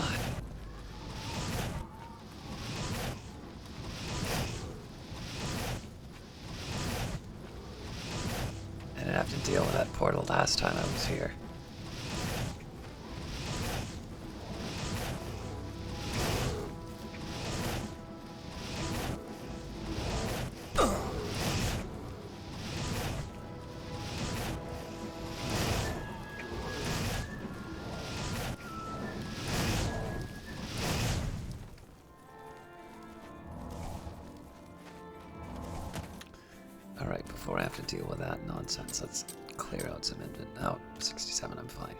[SPEAKER 1] I didn't have to deal with that portal last time I was here. Alright, before I have to deal with that nonsense, let's clear out some inventory. Oh, 67, I'm fine.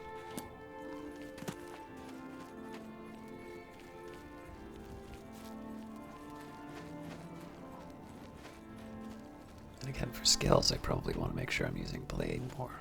[SPEAKER 1] And again, for skills, I probably want to make sure I'm using blade more.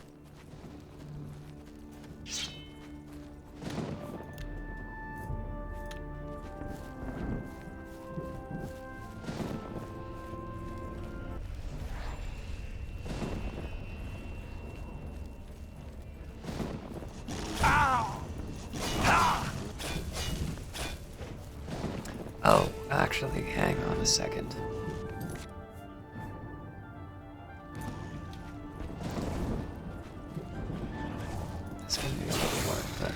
[SPEAKER 1] Oh, actually, hang on a second. This can be a little work, but...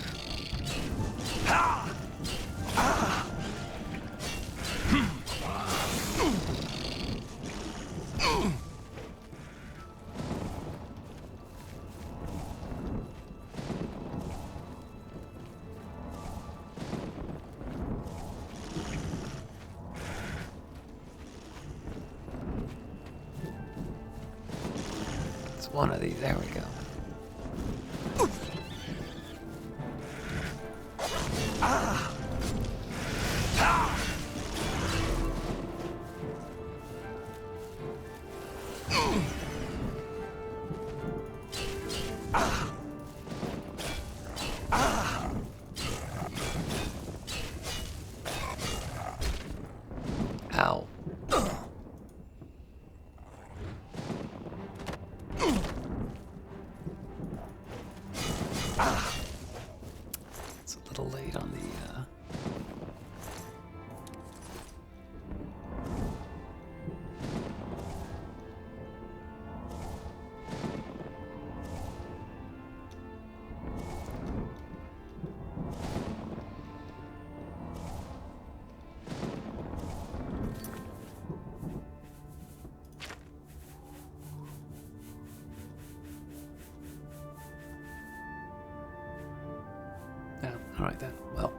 [SPEAKER 1] It's one of these. There we go. Ow. It's a little late on the, Yeah, alright then. Well.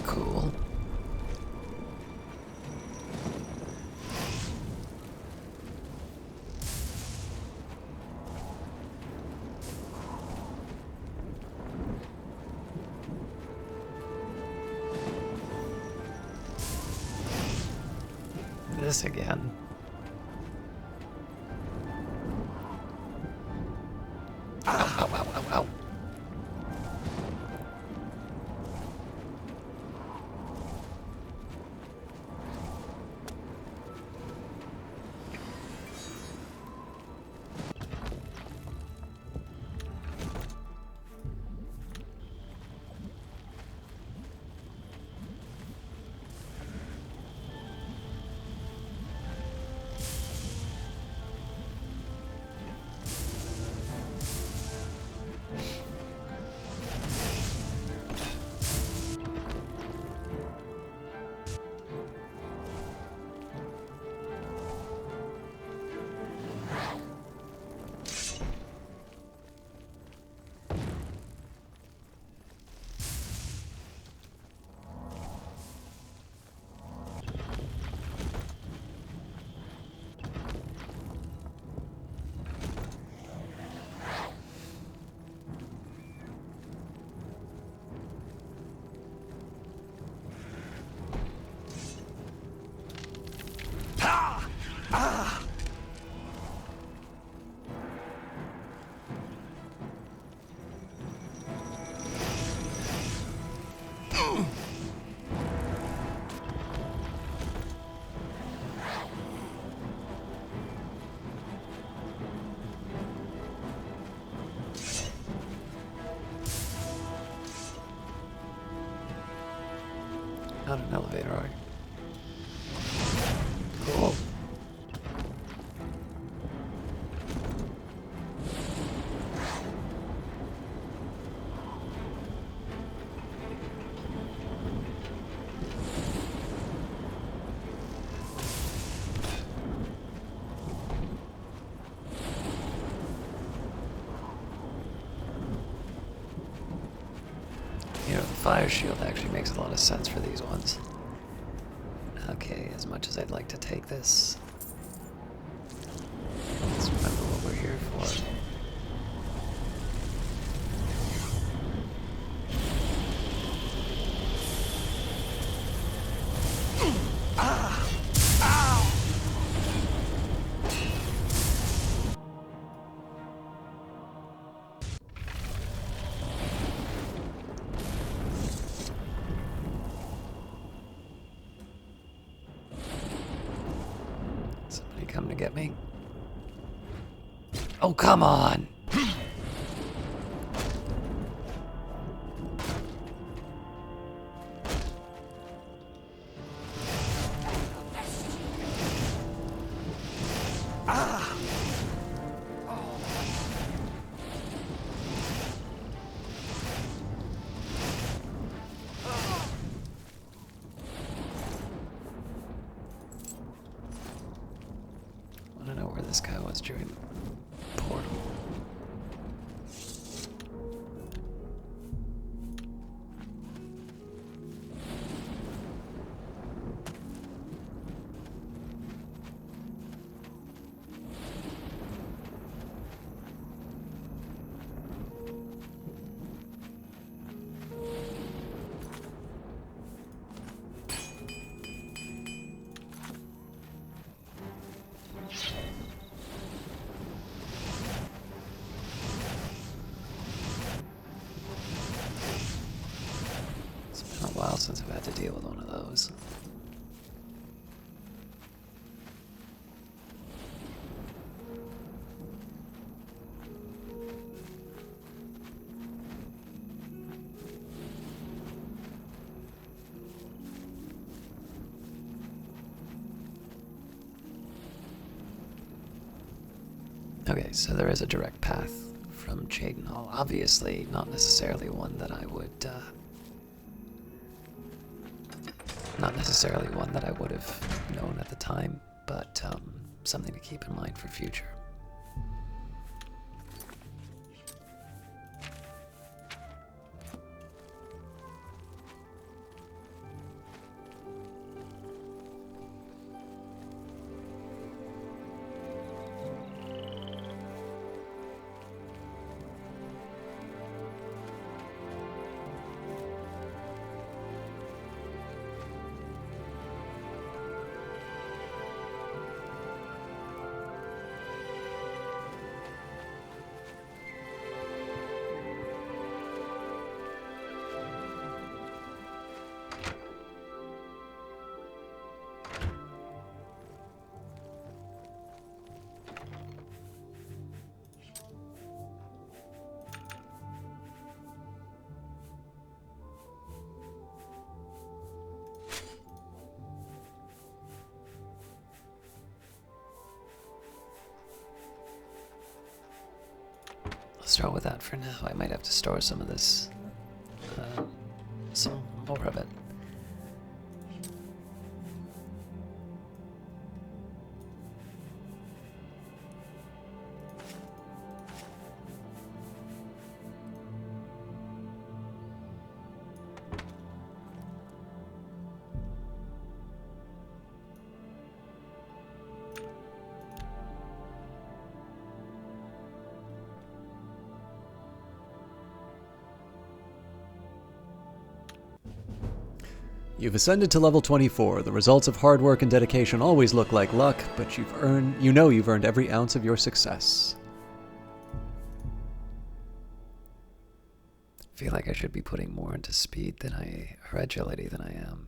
[SPEAKER 1] Cool. This again. Ow, ow, ow, ow, ow. Not an elevator, are you? Cool. You know, the fire shield actually makes a lot of sense for these ones. Okay, as much as I'd like to take this, let's remember what we're here for. Somebody come to get me? Oh, come on! I don't know where this guy was during the portal. It's been a while since I've had to deal with one of those. Okay, so there is a direct path from Cheydinhal. Obviously, not necessarily one that I would, not necessarily one that I would have known at the time, but something to keep in mind for future. Let's start with that for now. I might have to store some of this, some more of it.
[SPEAKER 4] You've ascended to level 24. The results of hard work and dedication always look like luck, but you've earned every ounce of your success.
[SPEAKER 1] feel like I should be putting more into speed than or agility than I am.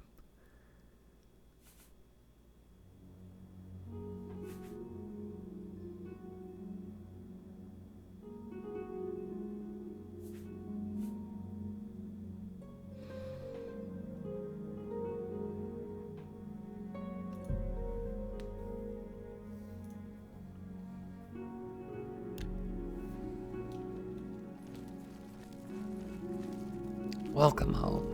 [SPEAKER 1] Welcome home.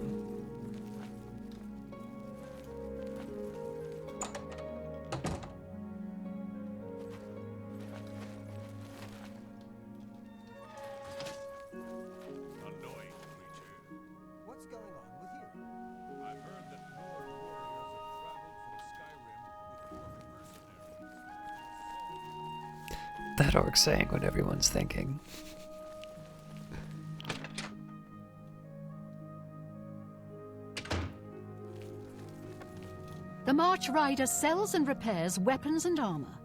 [SPEAKER 8] Annoying creature.
[SPEAKER 2] What's going on with you?
[SPEAKER 8] I've heard that Nord warriors have traveled from Skyrim with Orc mercenaries.
[SPEAKER 1] That orc saying what everyone's thinking.
[SPEAKER 9] The March Rider sells and repairs weapons and armor.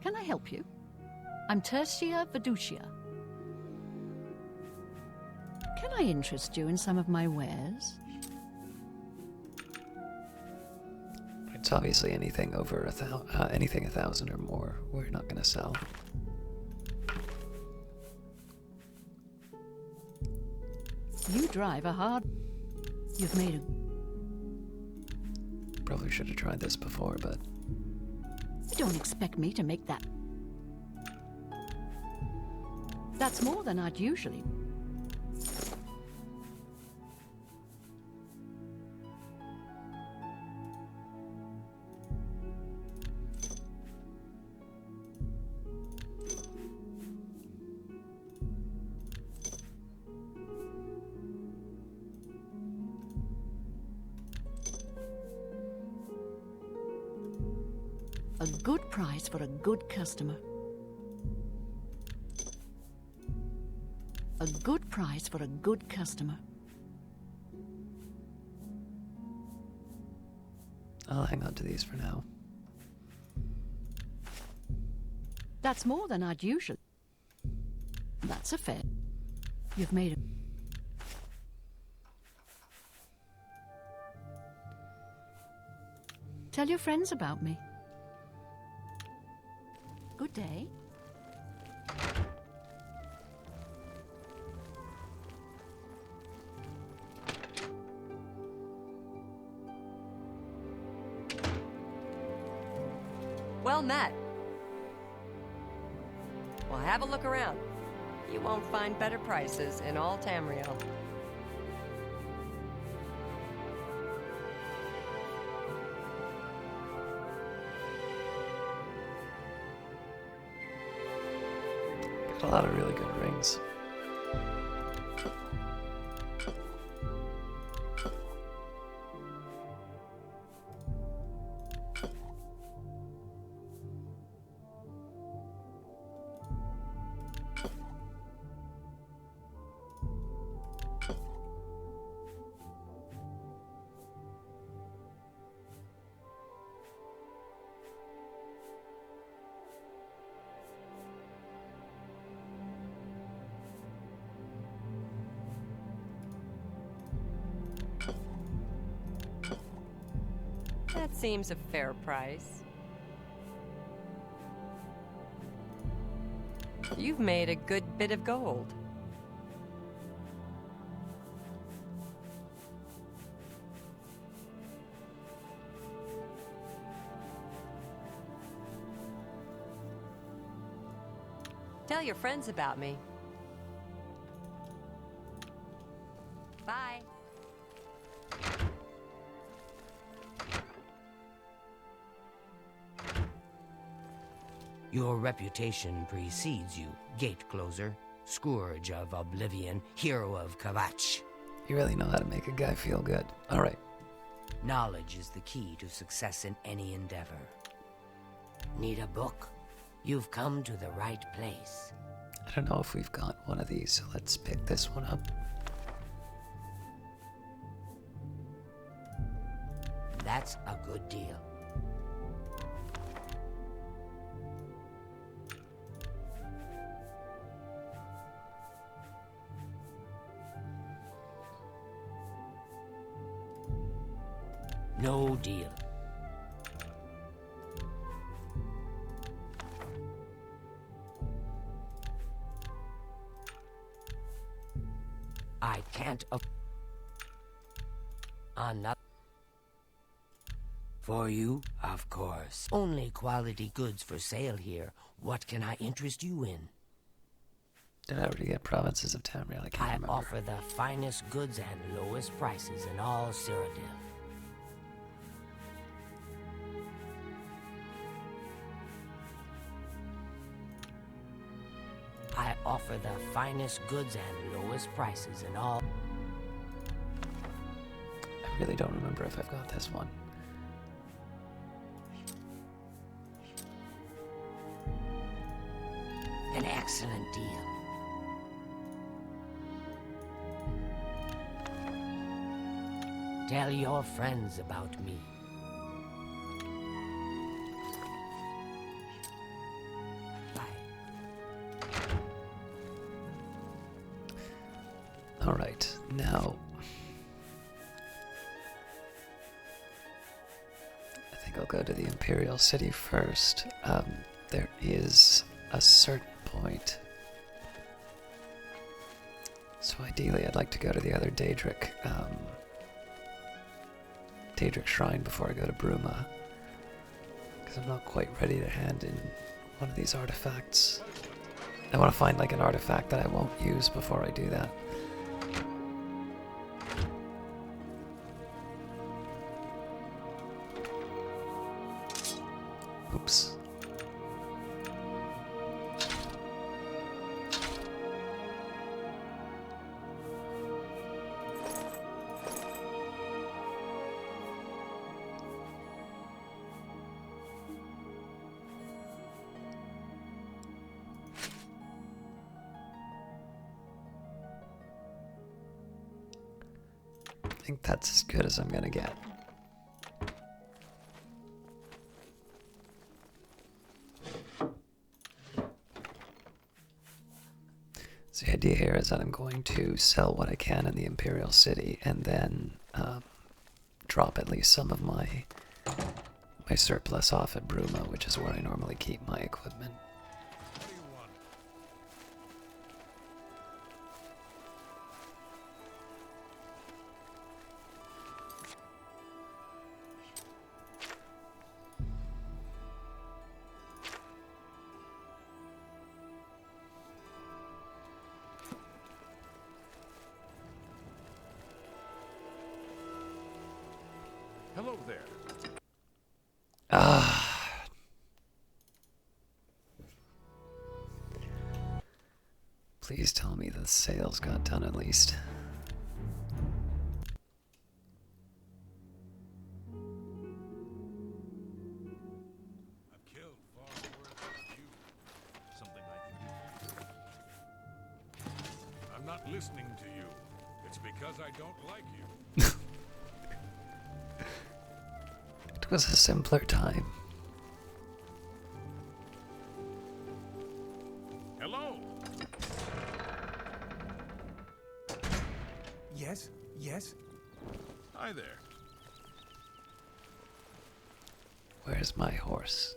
[SPEAKER 9] Can I help you? I'm Tertia Veducia. Can I interest you in some of my wares?
[SPEAKER 1] It's obviously anything over anything 1,000 or more. We're not going to sell.
[SPEAKER 9] You drive a hard... You've made a...
[SPEAKER 1] Probably should have tried this before, but
[SPEAKER 9] You don't expect me to make that. That's more than I'd usually... A good price for a good customer. A good price for a good customer.
[SPEAKER 1] I'll hang on to these for now.
[SPEAKER 9] That's more than I'd usually... That's a fair... You've made a... Tell your friends about me. Good day.
[SPEAKER 10] Well met. Well, have a look around. You won't find better prices in all Tamriel.
[SPEAKER 1] Got a lot of really good rings.
[SPEAKER 10] That seems a fair price. You've made a good bit of gold. Tell your friends about me. Bye.
[SPEAKER 5] Your reputation precedes you, gate closer, scourge of Oblivion, hero of Kavach.
[SPEAKER 1] You really know how to make a guy feel good. All right.
[SPEAKER 5] Knowledge is the key to success in any endeavor. Need a book? You've come to the right place.
[SPEAKER 1] I don't know if we've got one of these, so let's pick this one up.
[SPEAKER 5] That's a good deal. No deal. I can't another for you, of course. Only quality goods for sale here. What can I interest you in?
[SPEAKER 1] Did I already get provinces of Tamriel? I can't remember.
[SPEAKER 5] offer the finest goods and lowest prices in all Cyrodiil. I offer the finest goods and lowest prices in all...
[SPEAKER 1] I really don't remember if I've got this one.
[SPEAKER 5] An excellent deal. Tell your friends about me.
[SPEAKER 1] Alright, now... I think I'll go to the Imperial City first. There is a certain point. So ideally I'd like to go to the other Daedric Shrine before I go to Bruma. Because I'm not quite ready to hand in one of these artifacts. I want to find like an artifact that I won't use before I do that. Oops. I think that's as good as I'm gonna get. So the idea here is that I'm going to sell what I can in the Imperial City and then drop at least some of my surplus off at Bruma, which is where I normally keep my equipment.
[SPEAKER 8] What do you want? Hello there.
[SPEAKER 1] Ah. Please tell me the sales got done at least.
[SPEAKER 8] I've killed far worse than you. Something I can do. I'm not listening to you. It's because I don't like you.
[SPEAKER 1] It was a simpler time.
[SPEAKER 8] Hello.
[SPEAKER 2] Yes, yes.
[SPEAKER 8] Hi there.
[SPEAKER 1] Where's my horse?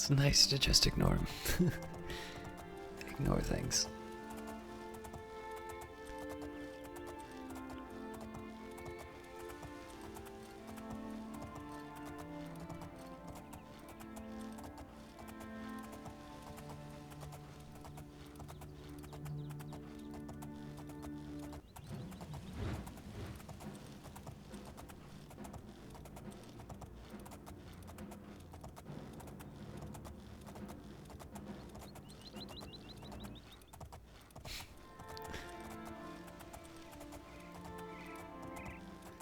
[SPEAKER 1] It's nice to just ignore them. Ignore things.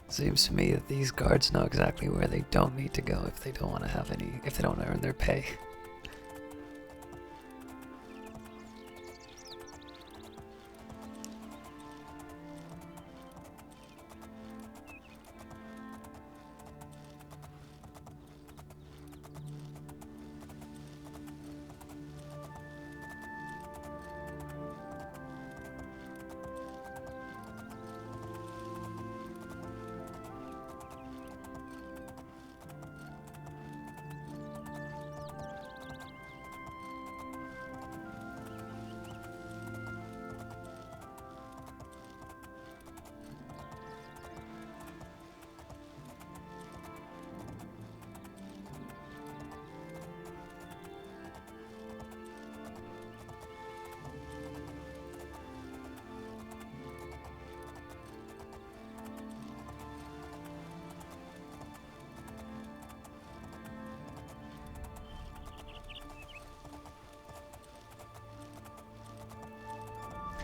[SPEAKER 1] Seems to me that these guards know exactly where they don't need to go if they don't want to have any, if they don't earn their pay.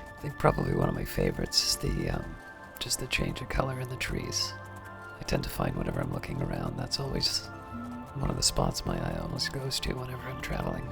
[SPEAKER 1] I think probably one of my favorites is the just the change of color in the trees. I tend to find whenever I'm looking around, that's always one of the spots my eye almost goes to whenever I'm traveling.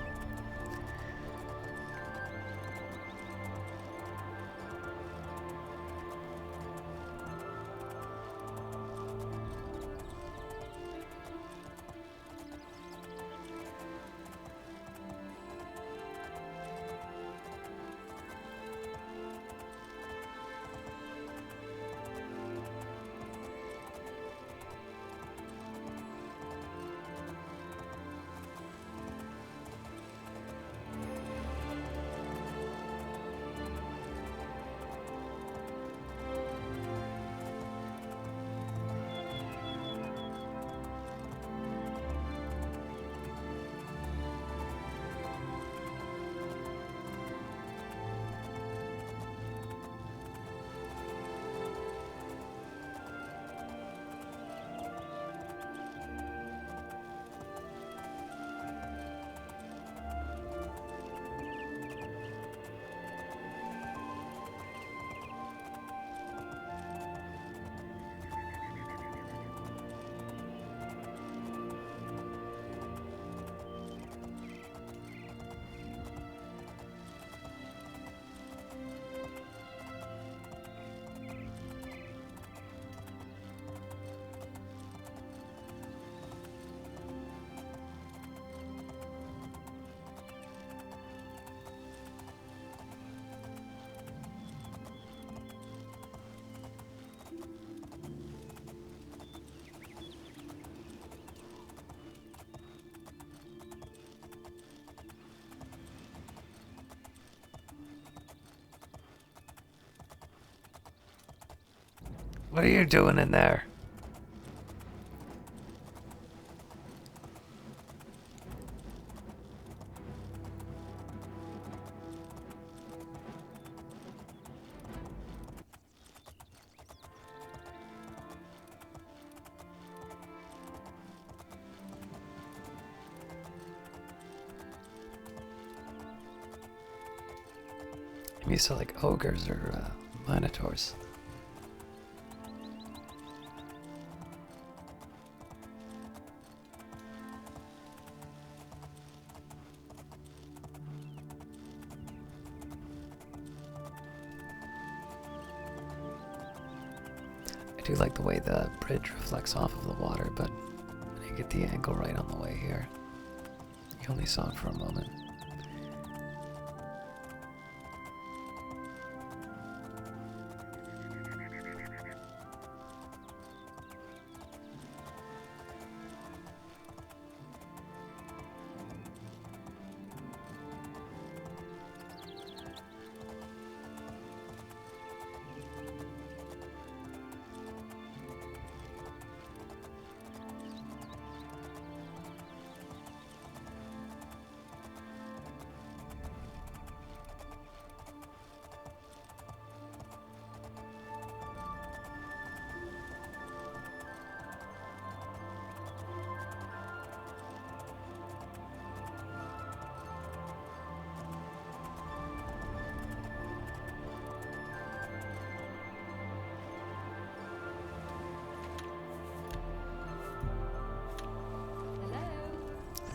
[SPEAKER 1] What are you doing in there? I'm used to like ogres or minotaurs. I do like the way the bridge reflects off of the water, but you get the angle right on the way here. You only saw it for a moment.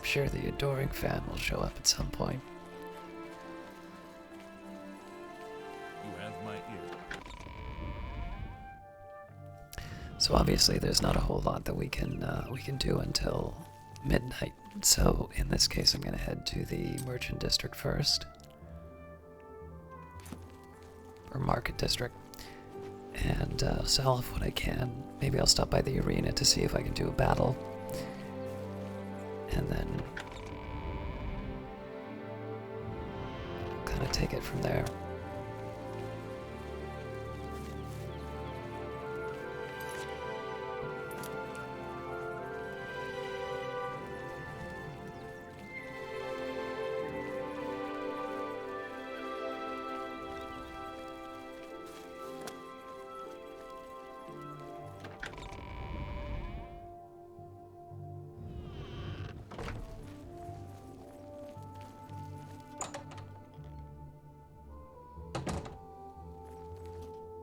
[SPEAKER 1] sure the adoring fan will show up at some point.
[SPEAKER 8] You have my ear.
[SPEAKER 1] So obviously there's not a whole lot that we can do until midnight. So in this case I'm going to head to the merchant district first. Or market district. And sell off what I can. Maybe I'll stop by the arena to see if I can do a battle. And then kind of take it from there.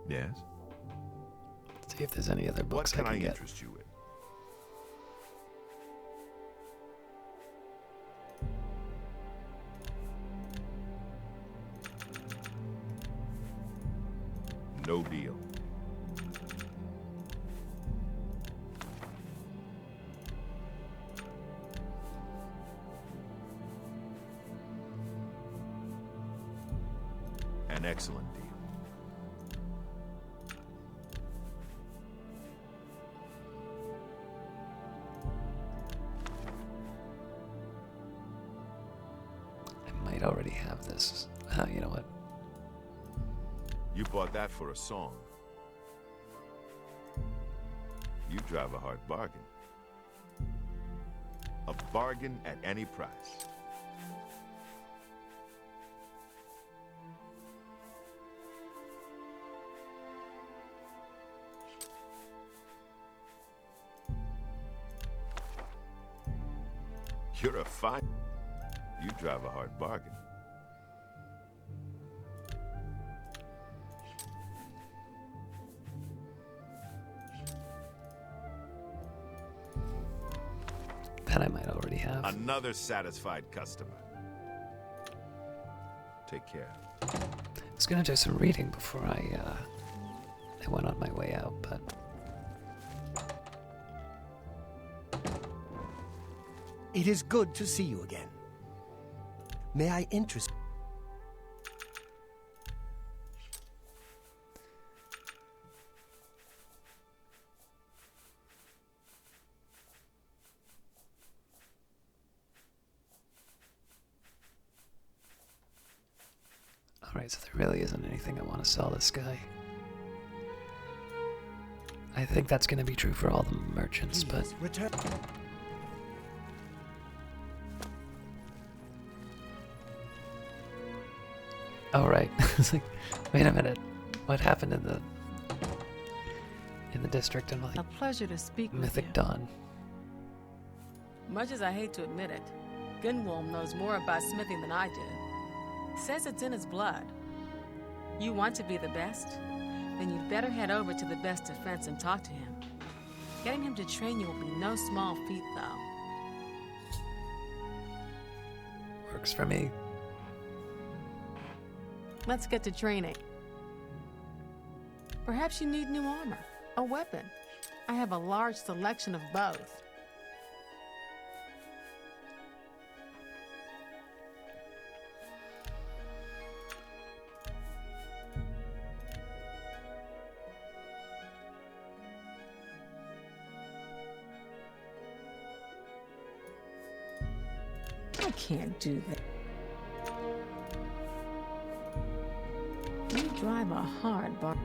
[SPEAKER 11] Yes?
[SPEAKER 1] See if there's any other books
[SPEAKER 11] What can
[SPEAKER 1] I can get.
[SPEAKER 11] interest you in? No deal. An excellent deal.
[SPEAKER 1] I might already have this. You know what?
[SPEAKER 11] You bought that for a song. You drive a hard bargain. A bargain at any price. You're a fine... You drive a hard bargain.
[SPEAKER 1] That I might already have.
[SPEAKER 11] Another satisfied customer. Take care.
[SPEAKER 1] I was gonna do some reading before I went on my way out, but
[SPEAKER 2] It is good to see you again. May I interest...
[SPEAKER 1] alright, so there really isn't anything I want to sell this guy. I think that's gonna be true for all the merchants, but
[SPEAKER 2] Please return.
[SPEAKER 1] oh right. I was like, wait a minute. What happened in the district? I'm like,
[SPEAKER 12] A pleasure to speak with
[SPEAKER 1] Mythic
[SPEAKER 12] you.
[SPEAKER 1] Dawn.
[SPEAKER 12] Much as I hate to admit it, Gunwolm knows more about smithing than I do. Says it's in his blood. You want to be the best? Then you'd better head over to the best defense and talk to him. Getting him to train you will be no small feat, though.
[SPEAKER 1] Works for me.
[SPEAKER 12] Let's get to training. Perhaps you need new armor, a weapon. I have a large selection of both. I can't do that. You drive a hard bar.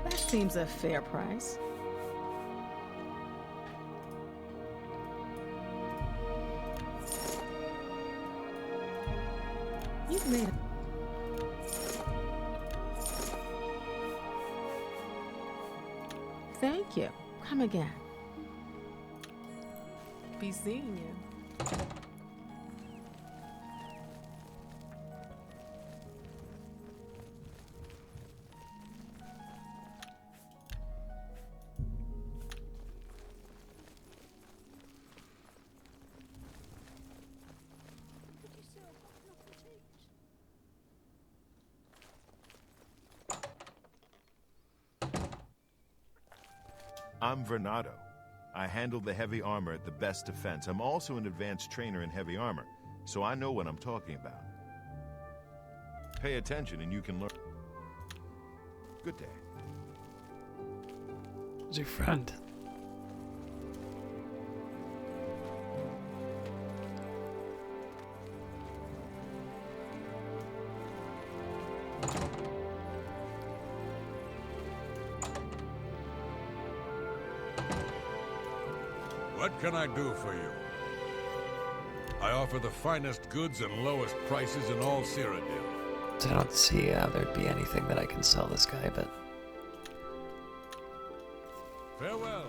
[SPEAKER 12] That seems a fair price. You've made a... Thank you. Come again. Be seeing you.
[SPEAKER 11] I'm Vernado. I handle the heavy armor at the best defense. I'm also an advanced trainer in heavy armor, so I know what I'm talking about. Pay attention and you can learn. Good day.
[SPEAKER 1] Who's your friend?
[SPEAKER 8] What can I do for you? I offer the finest goods and lowest prices in all Cyrodiil.
[SPEAKER 1] I don't see how there'd be anything that I can sell this guy, but...
[SPEAKER 8] Farewell.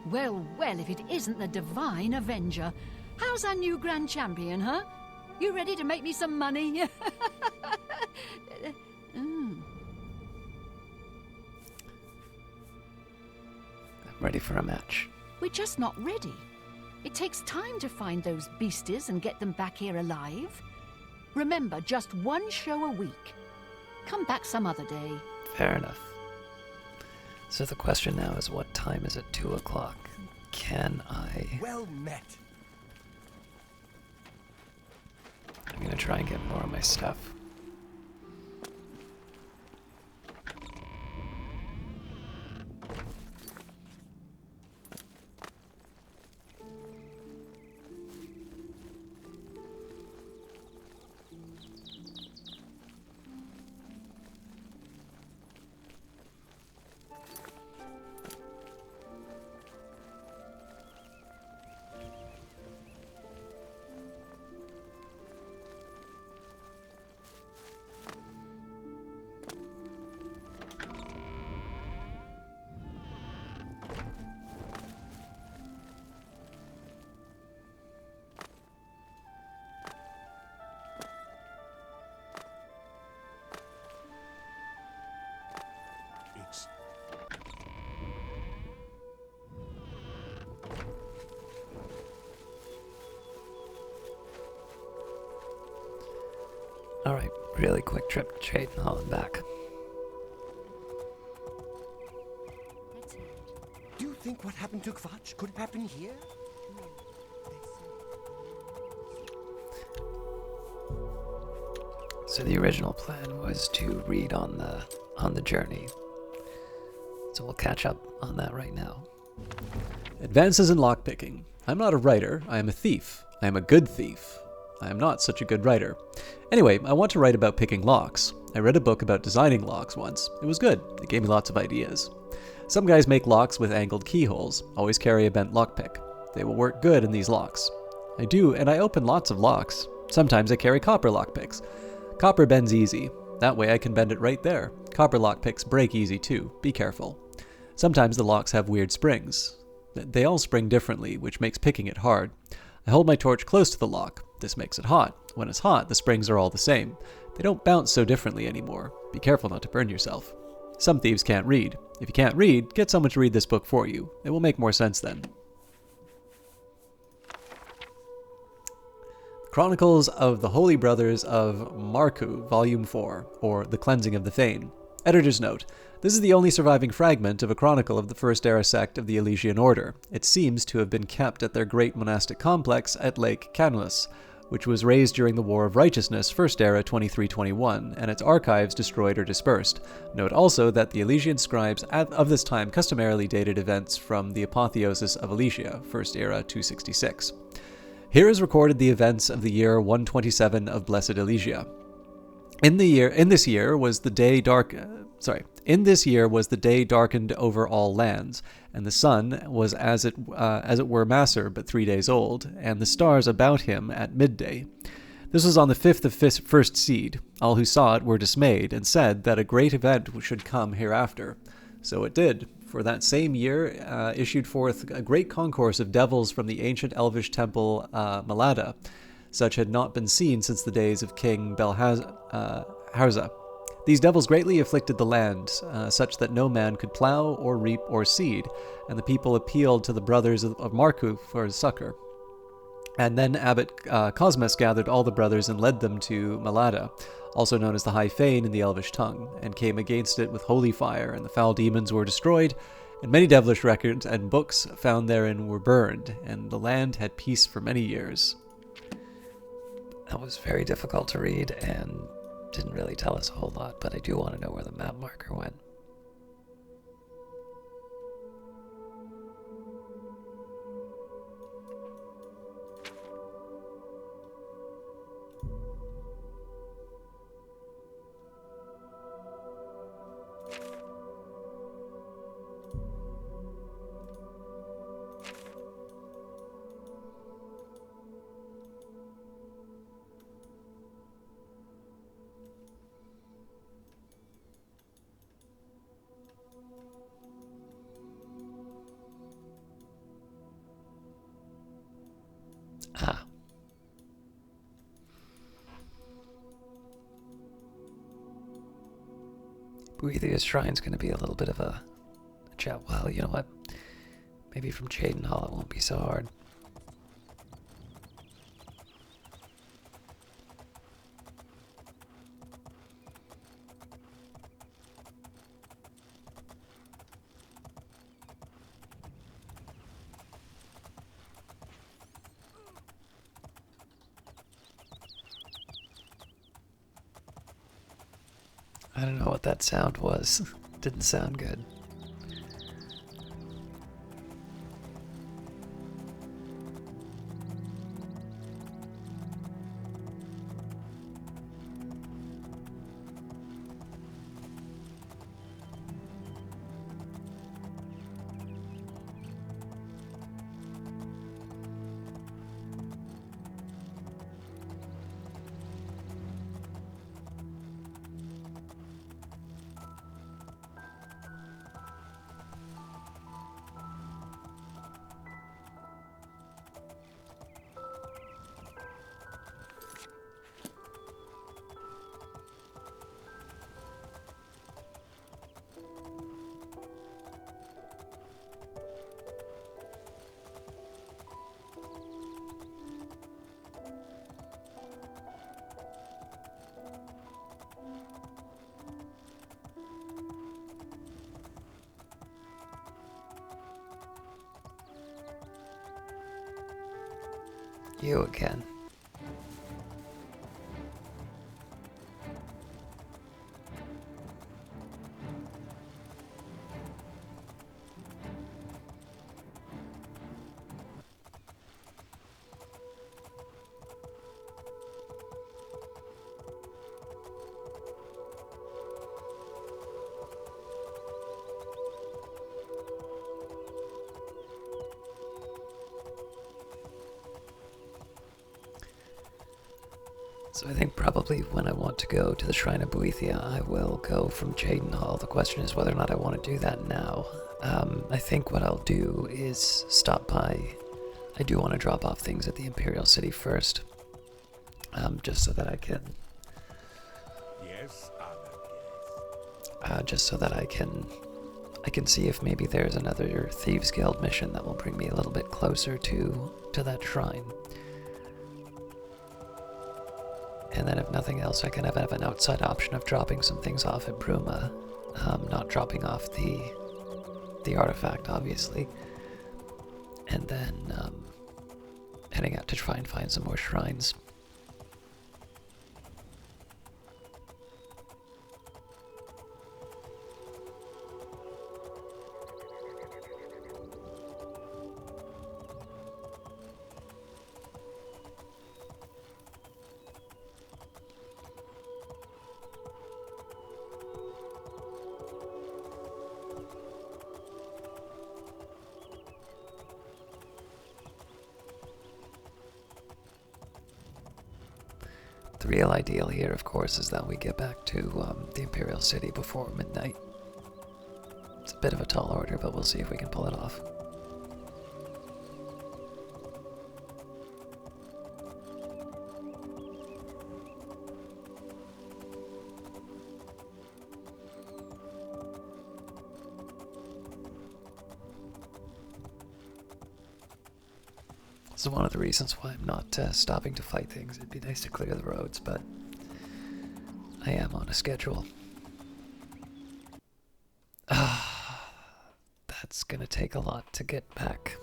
[SPEAKER 9] Well, well, if it isn't the Divine Avenger. How's our new Grand Champion, huh? You ready to make me some money?
[SPEAKER 1] I'm ready for a match.
[SPEAKER 9] We're just not ready. It takes time to find those beasties and get them back here alive. Remember, just one show a week. Come back some other day.
[SPEAKER 1] Fair enough. So the question now is, what time is it? 2 o'clock. Can I...
[SPEAKER 2] Well met.
[SPEAKER 1] I'm gonna try and get more of my stuff. Alright, really quick trip to Trade and Hall and back.
[SPEAKER 2] Do you think what happened to Kvatch could happen here?
[SPEAKER 1] So the original plan was to read on the journey. So we'll catch up on that right now.
[SPEAKER 4] Advances in lockpicking. I'm not a writer, I am a thief. I am a good thief. I am not such a good writer. Anyway, I want to write about picking locks. I read a book about designing locks once. It was good. It gave me lots of ideas. Some guys make locks with angled keyholes. Always carry a bent lockpick. They will work good in these locks. I do, and I open lots of locks. Sometimes I carry copper lockpicks. Copper bends easy. That way I can bend it right there. Copper lockpicks break easy too. Be careful. Sometimes the locks have weird springs. They all spring differently, which makes picking it hard. I hold my torch close to the lock. This makes it hot. When it's hot, the springs are all the same. They don't bounce so differently anymore. Be careful not to burn yourself. Some thieves can't read. If you can't read, get someone to read this book for you. It will make more sense then. Chronicles of the Holy Brothers of Marku, Volume 4, or The Cleansing of the Thane. Editor's note. This is the only surviving fragment of a chronicle of the First Era sect of the Elysian Order. It seems to have been kept at their great monastic complex at Lake Canus, which was razed during the War of Righteousness, First Era 2321, and its archives destroyed or dispersed. Note also that the Elysian scribes of this time customarily dated events from the Apotheosis of Elysia, First Era 266. Here is recorded the events of the year 127 of Blessed Elysia. In this year was the day darkened over all lands, and the sun was as it were master, but 3 days old, and the stars about him at midday. This was on the 5th of first seed. All who saw it were dismayed, and said that a great event should come hereafter. So it did. For that same year issued forth a great concourse of devils from the ancient elvish temple Malada. Such had not been seen since the days of King Harza. These devils greatly afflicted the land, such that no man could plow or reap or seed, and the people appealed to the brothers of Marku for succor. And then Abbot Cosmas gathered all the brothers and led them to Malada, also known as the High Fane in the Elvish tongue, and came against it with holy fire, and the foul demons were destroyed, and many devilish records and books found therein were burned, and the land had peace for many years.
[SPEAKER 1] That was very difficult to read and didn't really tell us a whole lot, but I do want to know where the map marker went. Ah. Boethia's Shrine's going to be a little bit of a chat. Well, you know what? Maybe from Cheydinhal it won't be so hard. I don't know what that sound was. Didn't sound good. You again. So I think probably when I want to go to the Shrine of Boethia, I will go from Cheydinhal. The question is whether or not I want to do that now. I think what I'll do is stop by. I do want to drop off things at the Imperial City first, just so that I can.
[SPEAKER 8] Yes,
[SPEAKER 1] just so that I can see if maybe there's another Thieves Guild mission that will bring me a little bit closer to that shrine. And then if nothing else, I can have an outside option of dropping some things off at Bruma. Not dropping off the artifact, obviously. And then heading out to try and find some more shrines. The real ideal here, of course, is that we get back to the Imperial City before midnight. It's a bit of a tall order, but we'll see if we can pull it off. This is one of the reasons why I'm not stopping to fight things. It'd be nice to clear the roads, but I am on a schedule. That's gonna take a lot to get back.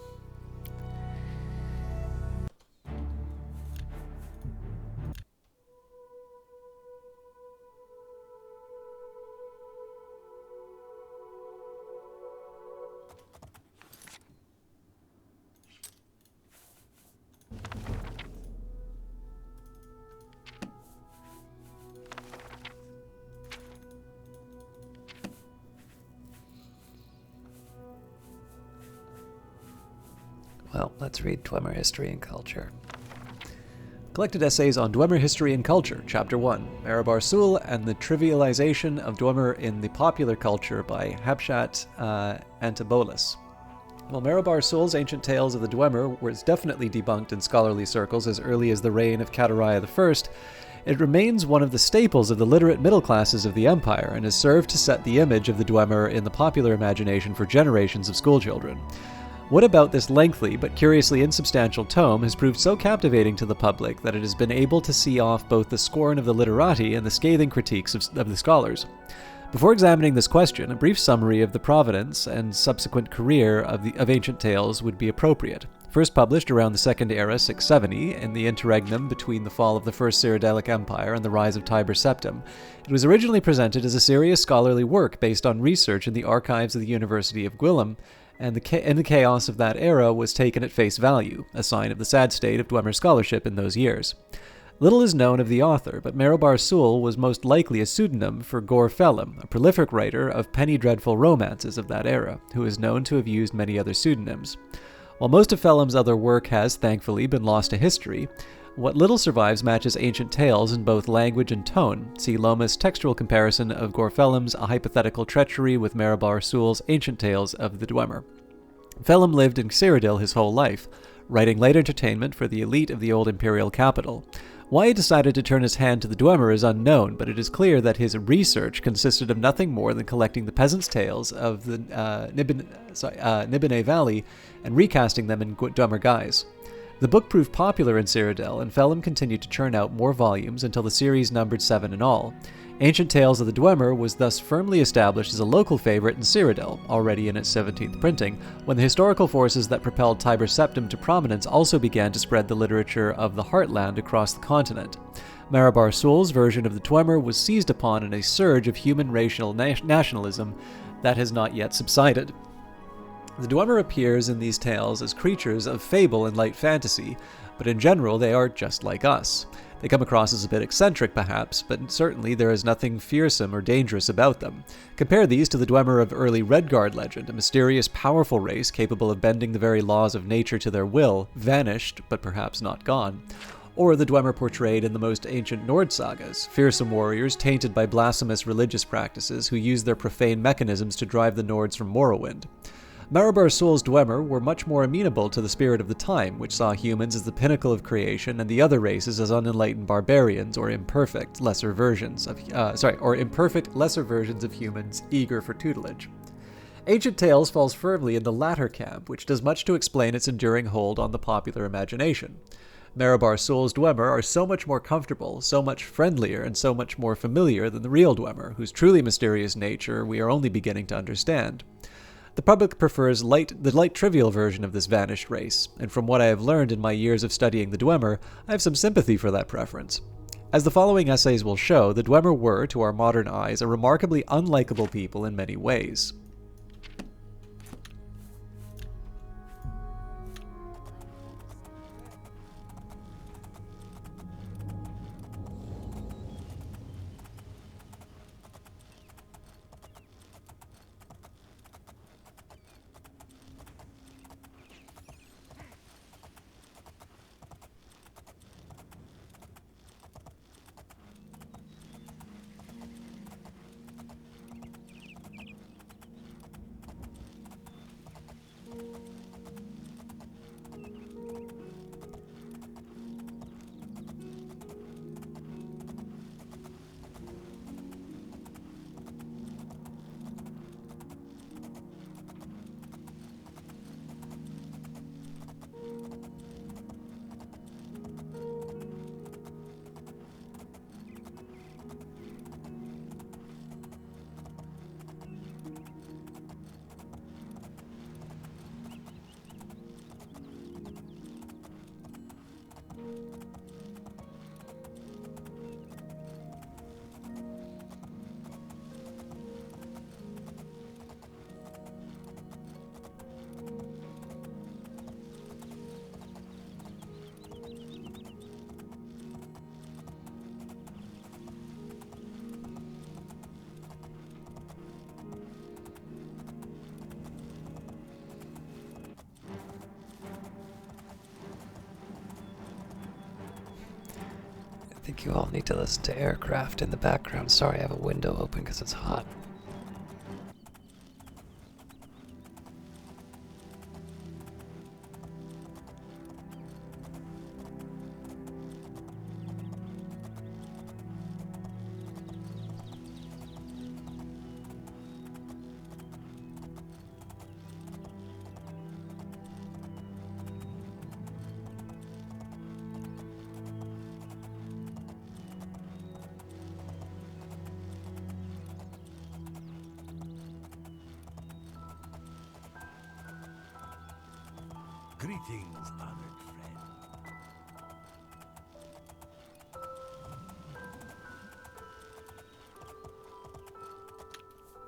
[SPEAKER 1] Well, let's read Dwemer History and Culture.
[SPEAKER 4] Collected Essays on Dwemer History and Culture, Chapter 1, Erebar Sul and the Trivialization of Dwemer in the Popular Culture by Habshat Antibolus. While Erebar Sul's ancient tales of the Dwemer was definitely debunked in scholarly circles as early as the reign of Kataraya I, it remains one of the staples of the literate middle classes of the Empire and has served to set the image of the Dwemer in the popular imagination for generations of schoolchildren. What about this lengthy but curiously insubstantial tome has proved so captivating to the public that it has been able to see off both the scorn of the literati and the scathing critiques of the scholars? Before examining this question, a brief summary of the provenance and subsequent career of ancient tales would be appropriate. First published around the Second Era 670, in the interregnum between the fall of the First Cyrodiilic Empire and the rise of Tiber Septim, it was originally presented as a serious scholarly work based on research in the archives of the University of Gwilym, and the chaos of that era was taken at face value, a sign of the sad state of Dwemer scholarship in those years. Little is known of the author, but Erebar Sul was most likely a pseudonym for Gor Phelim, a prolific writer of penny dreadful romances of that era, who is known to have used many other pseudonyms. While most of Phelim's other work has, thankfully, been lost to history, what little survives matches ancient tales in both language and tone. See Lomas' textual comparison of Gor Phelim's A Hypothetical Treachery with Erebar Sul's Ancient Tales of the Dwemer. Phelim lived in Cyrodiil his whole life, writing light entertainment for the elite of the old imperial capital. Why he decided to turn his hand to the Dwemer is unknown, but it is clear that his research consisted of nothing more than collecting the peasants' tales of the Nibene Valley and recasting them in Dwemer guise. The book proved popular in Cyrodiil, and Phelim continued to churn out more volumes until the series numbered 7 in all. Ancient Tales of the Dwemer was thus firmly established as a local favorite in Cyrodiil, already in its 17th printing, when the historical forces that propelled Tiber Septim to prominence also began to spread the literature of the Heartland across the continent. Erebar Sul's version of the Dwemer was seized upon in a surge of human racial nationalism that has not yet subsided. The Dwemer appears in these tales as creatures of fable and light fantasy, but in general they are just like us. They come across as a bit eccentric, perhaps, but certainly there is nothing fearsome or dangerous about them. Compare these to the Dwemer of early Redguard legend, a mysterious, powerful race capable of bending the very laws of nature to their will, vanished, but perhaps not gone. Or the Dwemer portrayed in the most ancient Nord sagas, fearsome warriors tainted by blasphemous religious practices who used their profane mechanisms to drive the Nords from Morrowind. Erebar Sul's Dwemer were much more amenable to the spirit of the time, which saw humans as the pinnacle of creation and the other races as unenlightened barbarians or imperfect lesser versions of humans eager for tutelage. Ancient Tales falls firmly in the latter camp, which does much to explain its enduring hold on the popular imagination. Erebar Sul's Dwemer are so much more comfortable, so much friendlier, and so much more familiar than the real Dwemer, whose truly mysterious nature we are only beginning to understand. The public prefers the light trivial version of this vanished race, and from what I have learned in my years of studying the Dwemer, I have some sympathy for that preference. As the following essays will show, the Dwemer were, to our modern eyes, a remarkably unlikable people in many ways.
[SPEAKER 1] think you all need to listen to aircraft in the background. Sorry, I have a window open because it's hot.
[SPEAKER 2] Greetings, honored friend.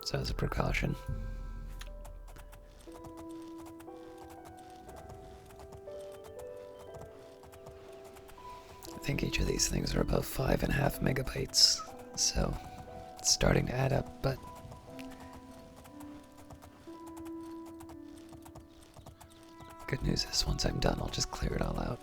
[SPEAKER 1] So as a precaution. I think each of these things are about 5.5 megabytes, so it's starting to add up, but good news is once I'm done, I'll just clear it all out.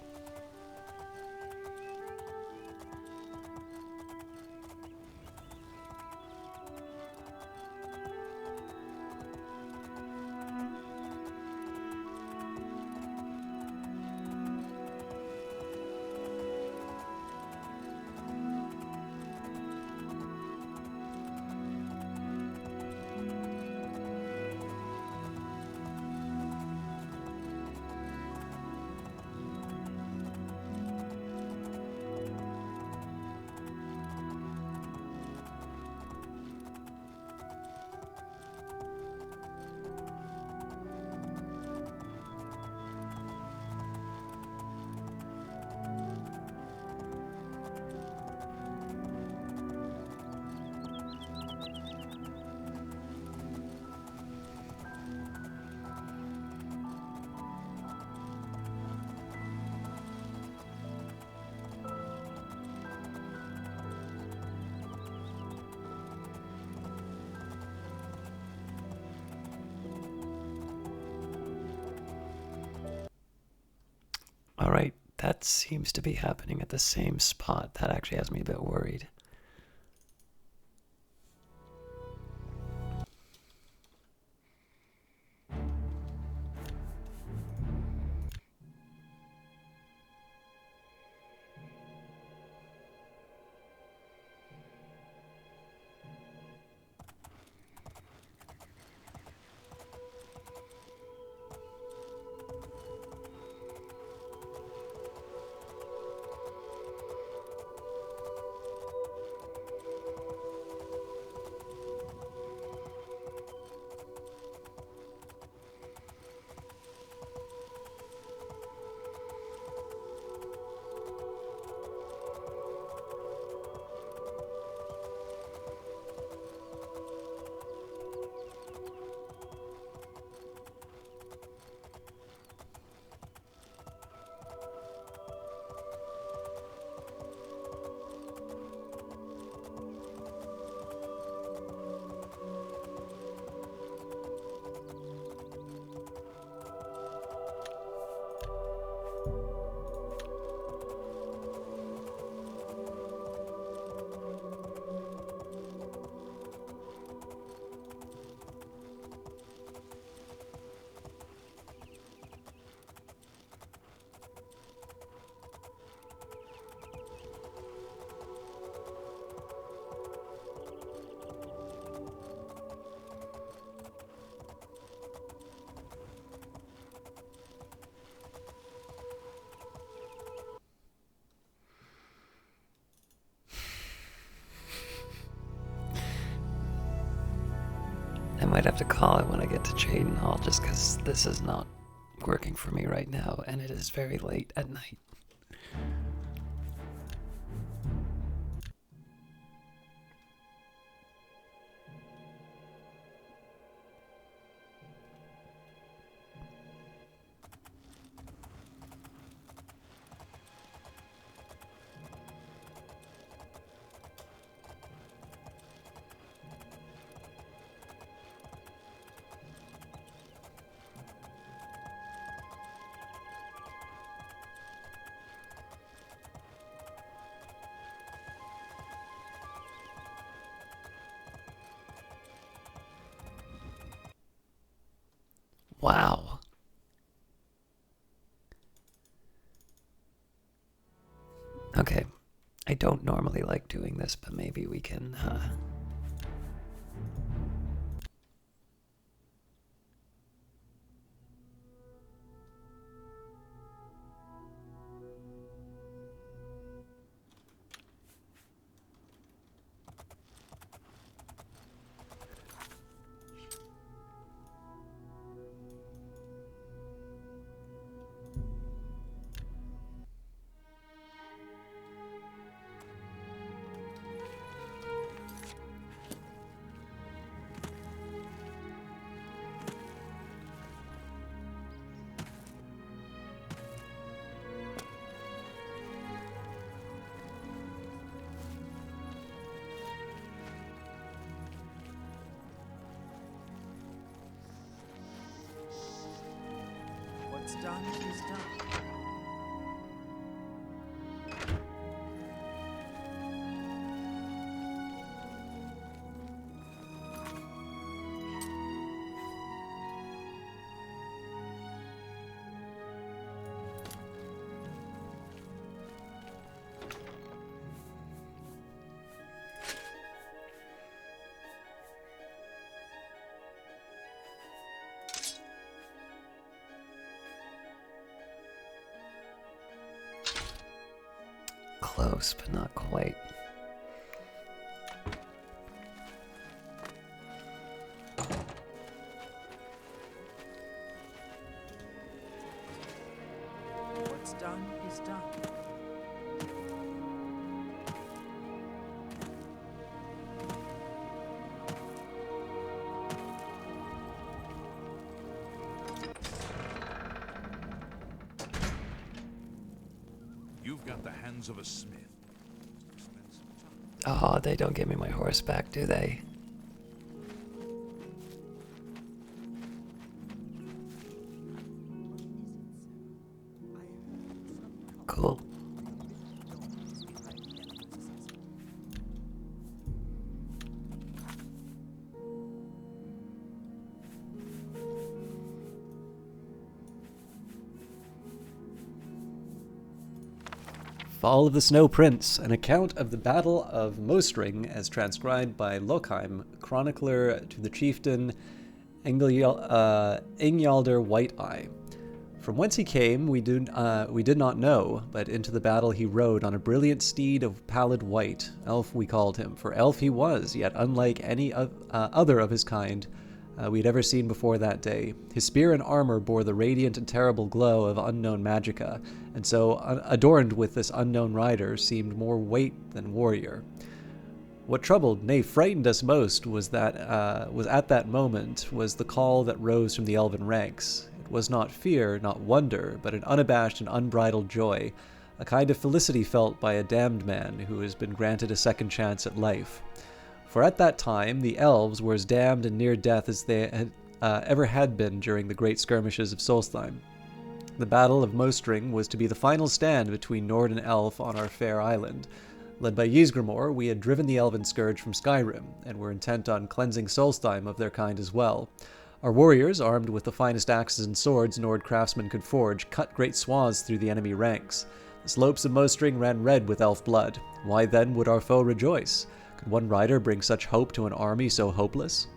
[SPEAKER 1] Alright, that seems to be happening at the same spot. That actually has me a bit worried. I might have to call it when I get to Jaden Hall just because this is not working for me right now and it is very late at night. Okay, I don't normally like doing this, but maybe we can,
[SPEAKER 13] What's done is done.
[SPEAKER 1] close, but not quite.
[SPEAKER 13] What's done is done.
[SPEAKER 8] You've got the hands of a smith.
[SPEAKER 1] Oh, they don't give me my horse back, do they? Cool.
[SPEAKER 4] Fall of the Snow Prince, an account of the Battle of Mostring as transcribed by Lokheim, chronicler to the chieftain Ingjaldr White-Eye. From whence he came we did not know, but into the battle he rode on a brilliant steed of pallid white. Elf we called him, for elf he was, yet unlike any other of his kind we had ever seen before that day. His spear and armor bore the radiant and terrible glow of unknown magicka, and so adorned with this unknown rider seemed more weight than warrior. What troubled, nay frightened us most was at that moment was the call that rose from the elven ranks. It was not fear, not wonder, but an unabashed and unbridled joy, a kind of felicity felt by a damned man who has been granted a second chance at life. For at that time, the elves were as damned and near death as they had ever had been during the great skirmishes of Solstheim. The Battle of Mostring was to be the final stand between Nord and Elf on our fair island. Led by Ysgramor, we had driven the elven scourge from Skyrim, and were intent on cleansing Solstheim of their kind as well. Our warriors, armed with the finest axes and swords Nord craftsmen could forge, cut great swaths through the enemy ranks. The slopes of Mostring ran red with elf blood. Why then would our foe rejoice? Could one rider bring such hope to an army so hopeless?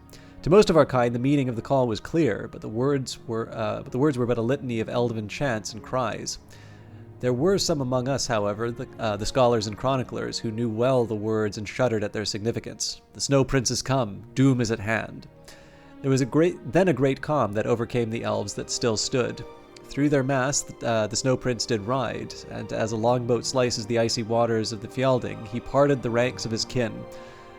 [SPEAKER 4] To most of our kind, the meaning of the call was clear, but the words were but a litany of elven chants and cries. There were some among us, however, the scholars and chroniclers, who knew well the words and shuddered at their significance. The Snow Prince is come, doom is at hand. There was a great calm that overcame the elves that still stood. Through their mass, the Snow Prince did ride, and as a longboat slices the icy waters of the Fjalding, he parted the ranks of his kin.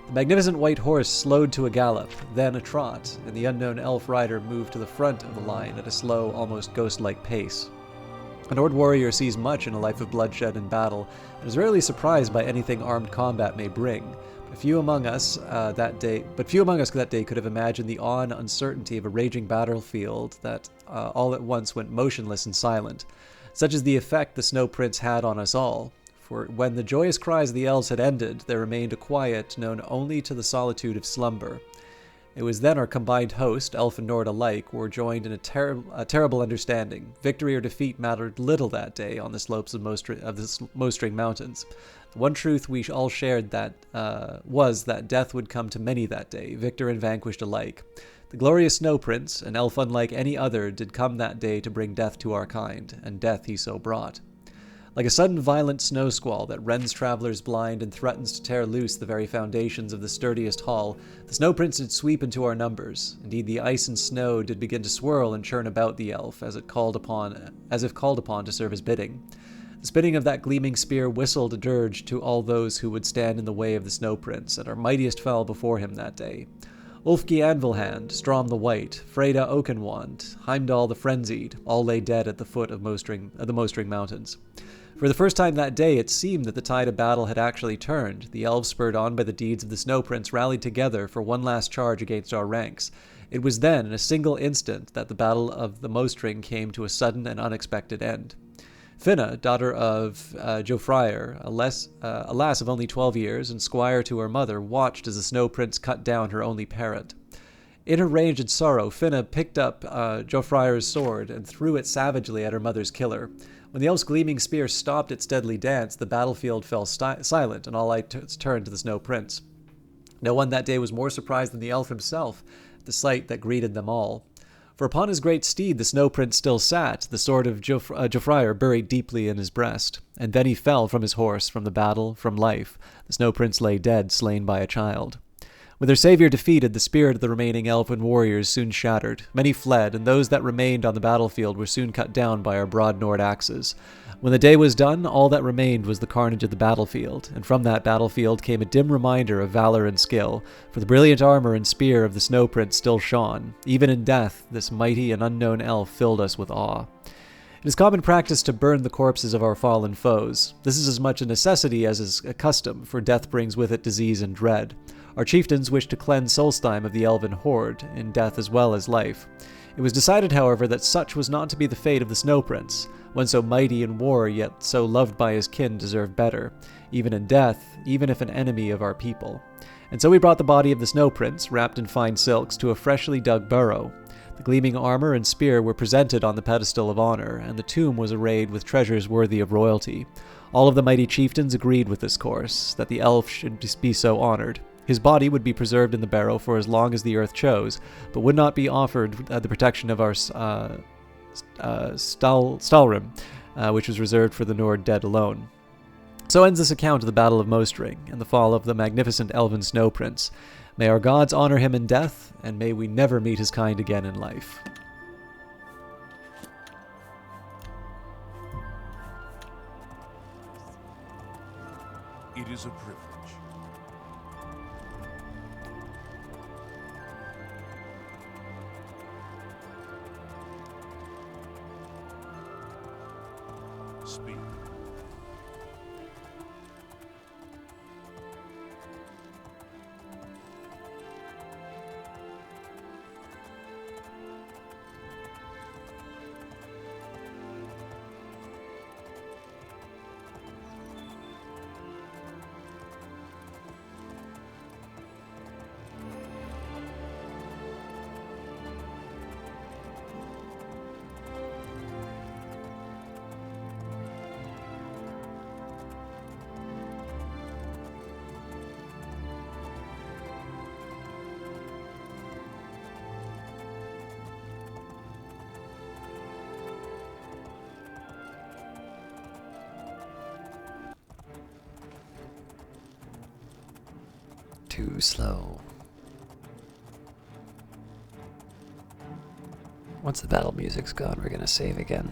[SPEAKER 4] The magnificent white horse slowed to a gallop, then a trot, and the unknown elf rider moved to the front of the line at a slow, almost ghost-like pace. A Nord warrior sees much in a life of bloodshed and battle, and is rarely surprised by anything armed combat may bring. But few among us that day could have imagined the awe and uncertainty of a raging battlefield that all at once went motionless and silent. Such is the effect the Snow Prince had on us all. For when the joyous cries of the elves had ended, there remained a quiet known only to the solitude of slumber. It was then our combined host, elf and Nord alike, were joined in a terrible understanding. Victory or defeat mattered little that day on the slopes of the Mostring Mountains. The one truth we all shared was that death would come to many that day, victor and vanquished alike. The glorious Snow Prince, an elf unlike any other, did come that day to bring death to our kind, and death he so brought. Like a sudden violent snow squall that rends travelers blind and threatens to tear loose the very foundations of the sturdiest hall, the Snow Prince did sweep into our numbers. Indeed, the ice and snow did begin to swirl and churn about the elf, as if called upon to serve his bidding. The spinning of that gleaming spear whistled a dirge to all those who would stand in the way of the Snow Prince, and our mightiest fell before him that day. Ulfgi Anvilhand, Strom the White, Freda Oakenwand, Heimdall the Frenzied, all lay dead at the foot of the Mostring Mountains. For the first time that day, it seemed that the tide of battle had actually turned. The elves, spurred on by the deeds of the Snow Prince, rallied together for one last charge against our ranks. It was then, in a single instant, that the battle of the Mostring came to a sudden and unexpected end. Finna, daughter of Jofryer, a lass of only 12 years, and squire to her mother, watched as the Snow Prince cut down her only parent. In her rage and sorrow, Finna picked up Jofryer's sword and threw it savagely at her mother's killer. When the elf's gleaming spear stopped its deadly dance, the battlefield fell silent, and all eyes turned to the Snow Prince. No one that day was more surprised than the elf himself at the sight that greeted them all. For upon his great steed the Snow Prince still sat, the sword of Jofryer buried deeply in his breast. And then he fell from his horse, from the battle, from life. The Snow Prince lay dead, slain by a child. With their savior defeated, the spirit of the remaining elfin warriors soon shattered. Many fled, and those that remained on the battlefield were soon cut down by our broad Nord axes. When the day was done, all that remained was the carnage of the battlefield, and from that battlefield came a dim reminder of valor and skill, for the brilliant armor and spear of the Snow Prince still shone. Even in death, this mighty and unknown elf filled us with awe. It is common practice to burn the corpses of our fallen foes. This is as much a necessity as is a custom, for death brings with it disease and dread. Our chieftains wished to cleanse Solstheim of the elven horde, in death as well as life. It was decided, however, that such was not to be the fate of the Snow Prince. One so mighty in war, yet so loved by his kin, deserved better, even in death, even if an enemy of our people. And so we brought the body of the Snow Prince, wrapped in fine silks, to a freshly dug burrow. The gleaming armor and spear were presented on the pedestal of honor, and the tomb was arrayed with treasures worthy of royalty. All of the mighty chieftains agreed with this course, that the elf should be so honored. His body would be preserved in the barrow for as long as the earth chose, but would not be offered the protection of our Stalrim, which was reserved for the Nord dead alone. So ends this account of the Battle of Mostring, and the fall of the magnificent elven Snow Prince. May our gods honor him in death, and may we never meet his kind again in life.
[SPEAKER 8] It is a privilege. Speak.
[SPEAKER 1] Too slow. Once the battle music's gone, we're gonna save again.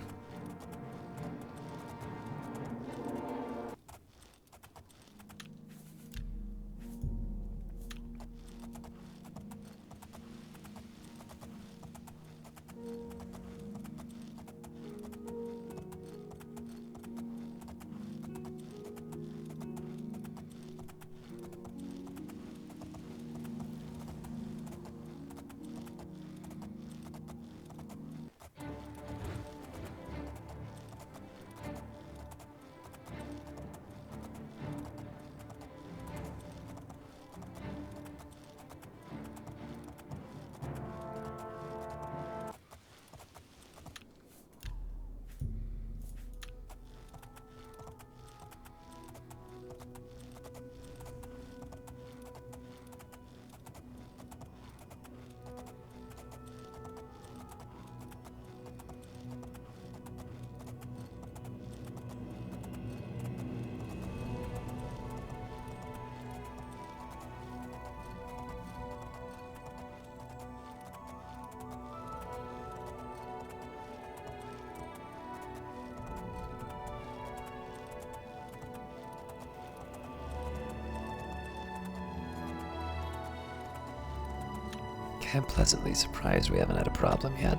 [SPEAKER 1] I'm pleasantly surprised we haven't had a problem yet.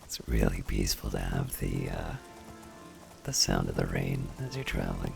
[SPEAKER 1] It's really peaceful to have the sound of the rain as you're traveling.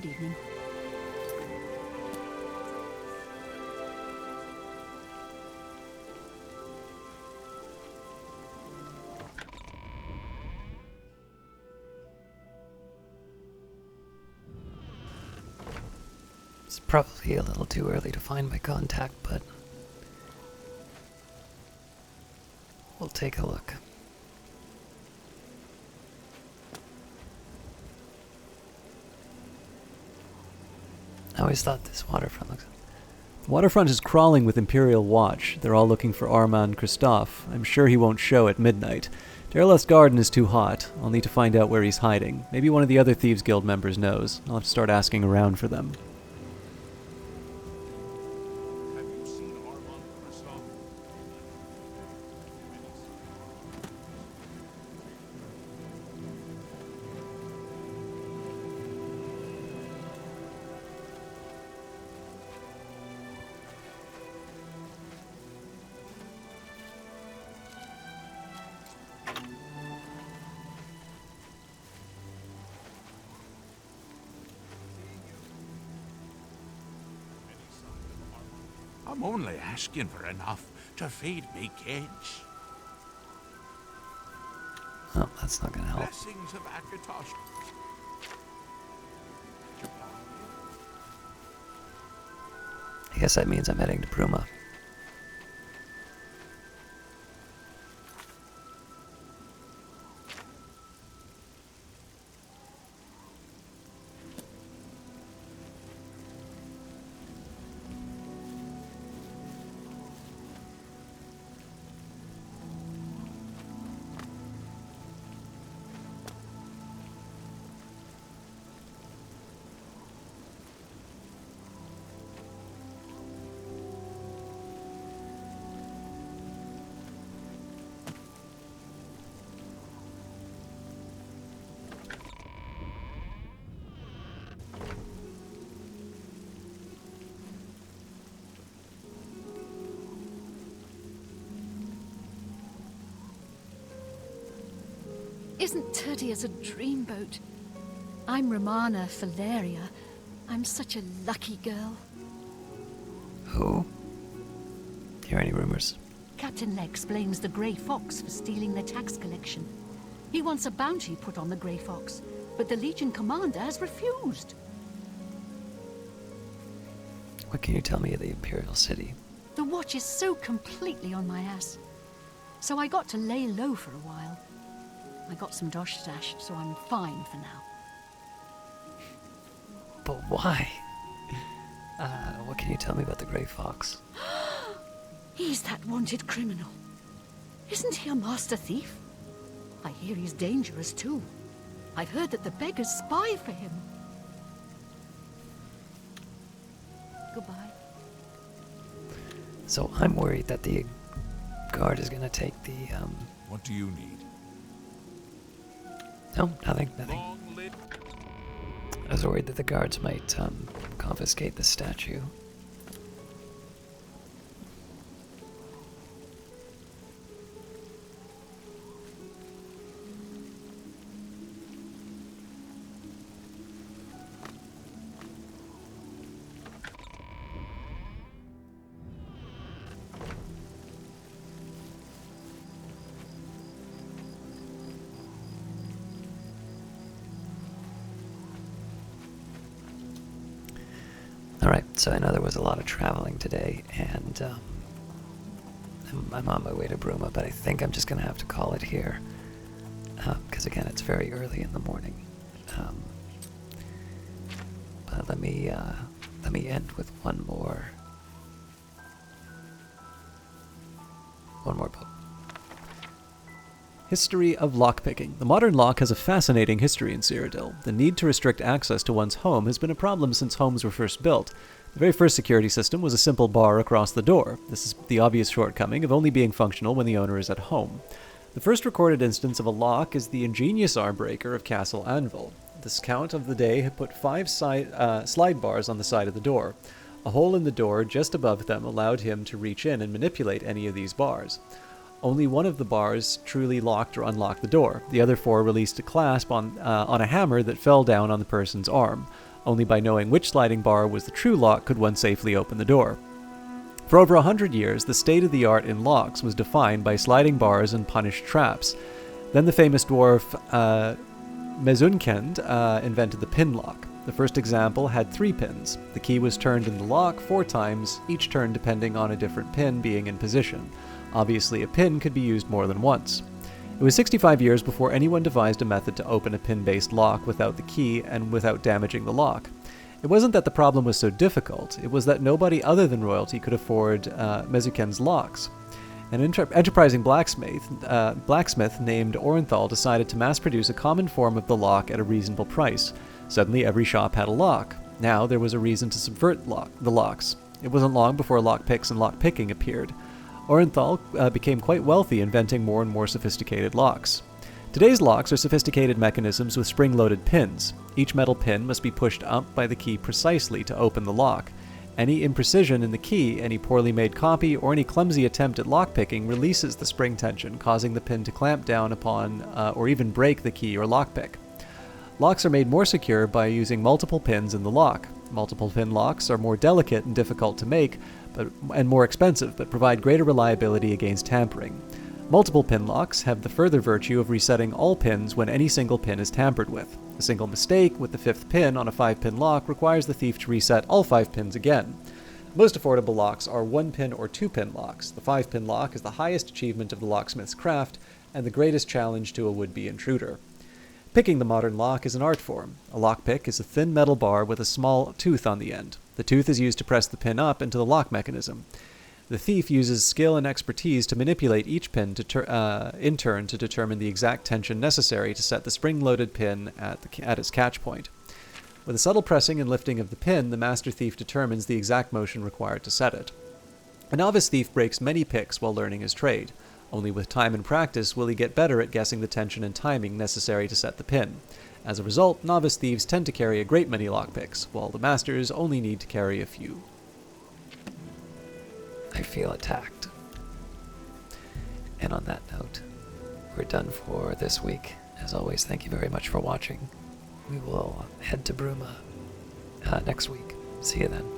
[SPEAKER 9] Good evening.
[SPEAKER 1] It's probably a little too early to find my contact, but we'll take a look. I always thought this waterfront looks...
[SPEAKER 4] The waterfront is crawling with Imperial Watch. They're all looking for Armand Christophe. I'm sure he won't show at midnight. Daryleth's garden is too hot. I'll need to find out where he's hiding. Maybe one of the other Thieves Guild members knows. I'll have to start asking around for them.
[SPEAKER 8] Have you seen Armand Christophe? I'm only asking for enough to feed me kids.
[SPEAKER 1] Oh, that's not gonna help.
[SPEAKER 8] Blessings of Akatosh.
[SPEAKER 1] I guess that means I'm heading to Bruma.
[SPEAKER 9] Isn't Tertius a dreamboat? I'm Romana Valeria. I'm such a lucky girl.
[SPEAKER 1] Who? Hear any rumors?
[SPEAKER 9] Captain Lex blames the Grey Fox for stealing the tax collection. He wants a bounty put on the Grey Fox, but the Legion commander has refused.
[SPEAKER 1] What can you tell me of the Imperial City?
[SPEAKER 9] The watch is so completely on my ass. So I got to lay low for a while. I got some dosh stashed, so I'm fine for now.
[SPEAKER 1] But why? What can you tell me about the Grey Fox?
[SPEAKER 9] He's that wanted criminal. Isn't he a master thief? I hear he's dangerous too. I've heard that the beggars spy for him. Goodbye.
[SPEAKER 1] So I'm worried that the guard is gonna take the,
[SPEAKER 8] What do you need?
[SPEAKER 1] No, nothing. I was worried that the guards might, confiscate the statue. Alright, so I know there was a lot of traveling today, and I'm on my way to Bruma, but I think I'm just going to have to call it here. Because again, it's very early in the morning. But let me end with one more book.
[SPEAKER 4] History of lockpicking. The modern lock has a fascinating history in Cyrodiil. The need to restrict access to one's home has been a problem since homes were first built. The very first security system was a simple bar across the door. This is the obvious shortcoming of only being functional when the owner is at home. The first recorded instance of a lock is the ingenious armbreaker of Castle Anvil. The scout of the day had put 5 slide bars on the side of the door. A hole in the door just above them allowed him to reach in and manipulate any of these bars. Only one of the bars truly locked or unlocked the door. The other 4 released a clasp on a hammer that fell down on the person's arm. Only by knowing which sliding bar was the true lock could one safely open the door. For over 100 years, the state-of-the-art in locks was defined by sliding bars and punished traps. Then the famous dwarf Mezunkend invented the pin lock. The first example had 3 pins. The key was turned in the lock 4 times, each turn depending on a different pin being in position. Obviously, a pin could be used more than once. It was 65 years before anyone devised a method to open a pin-based lock without the key and without damaging the lock. It wasn't that the problem was so difficult, it was that nobody other than royalty could afford Mezukend's locks. An enterprising blacksmith named Orenthal decided to mass-produce a common form of the lock at a reasonable price. Suddenly every shop had a lock. Now there was a reason to subvert the locks. It wasn't long before lockpicks and lockpicking appeared. Orenthal became quite wealthy, inventing more and more sophisticated locks. Today's locks are sophisticated mechanisms with spring-loaded pins. Each metal pin must be pushed up by the key precisely to open the lock. Any imprecision in the key, any poorly made copy, or any clumsy attempt at lockpicking releases the spring tension, causing the pin to clamp down upon or even break the key or lockpick. Locks are made more secure by using multiple pins in the lock. Multiple pin locks are more delicate and difficult to make, and more expensive, but provide greater reliability against tampering. Multiple pin locks have the further virtue of resetting all pins when any single pin is tampered with. A single mistake with the 5th pin on a 5-pin lock requires the thief to reset all 5 pins again. Most affordable locks are 1-pin or 2-pin locks. The 5-pin lock is the highest achievement of the locksmith's craft and the greatest challenge to a would-be intruder. Picking the modern lock is an art form. A lockpick is a thin metal bar with a small tooth on the end. The tooth is used to press the pin up into the lock mechanism. The thief uses skill and expertise to manipulate each pin in turn to determine the exact tension necessary to set the spring-loaded pin at its catch point. With a subtle pressing and lifting of the pin, the master thief determines the exact motion required to set it. A novice thief breaks many picks while learning his trade. Only with time and practice will he get better at guessing the tension and timing necessary to set the pin. As a result, novice thieves tend to carry a great many lockpicks, while the masters only need to carry a few.
[SPEAKER 1] I feel attacked. And on that note, we're done for this week. As always, thank you very much for watching. We will head to Bruma next week. See you then.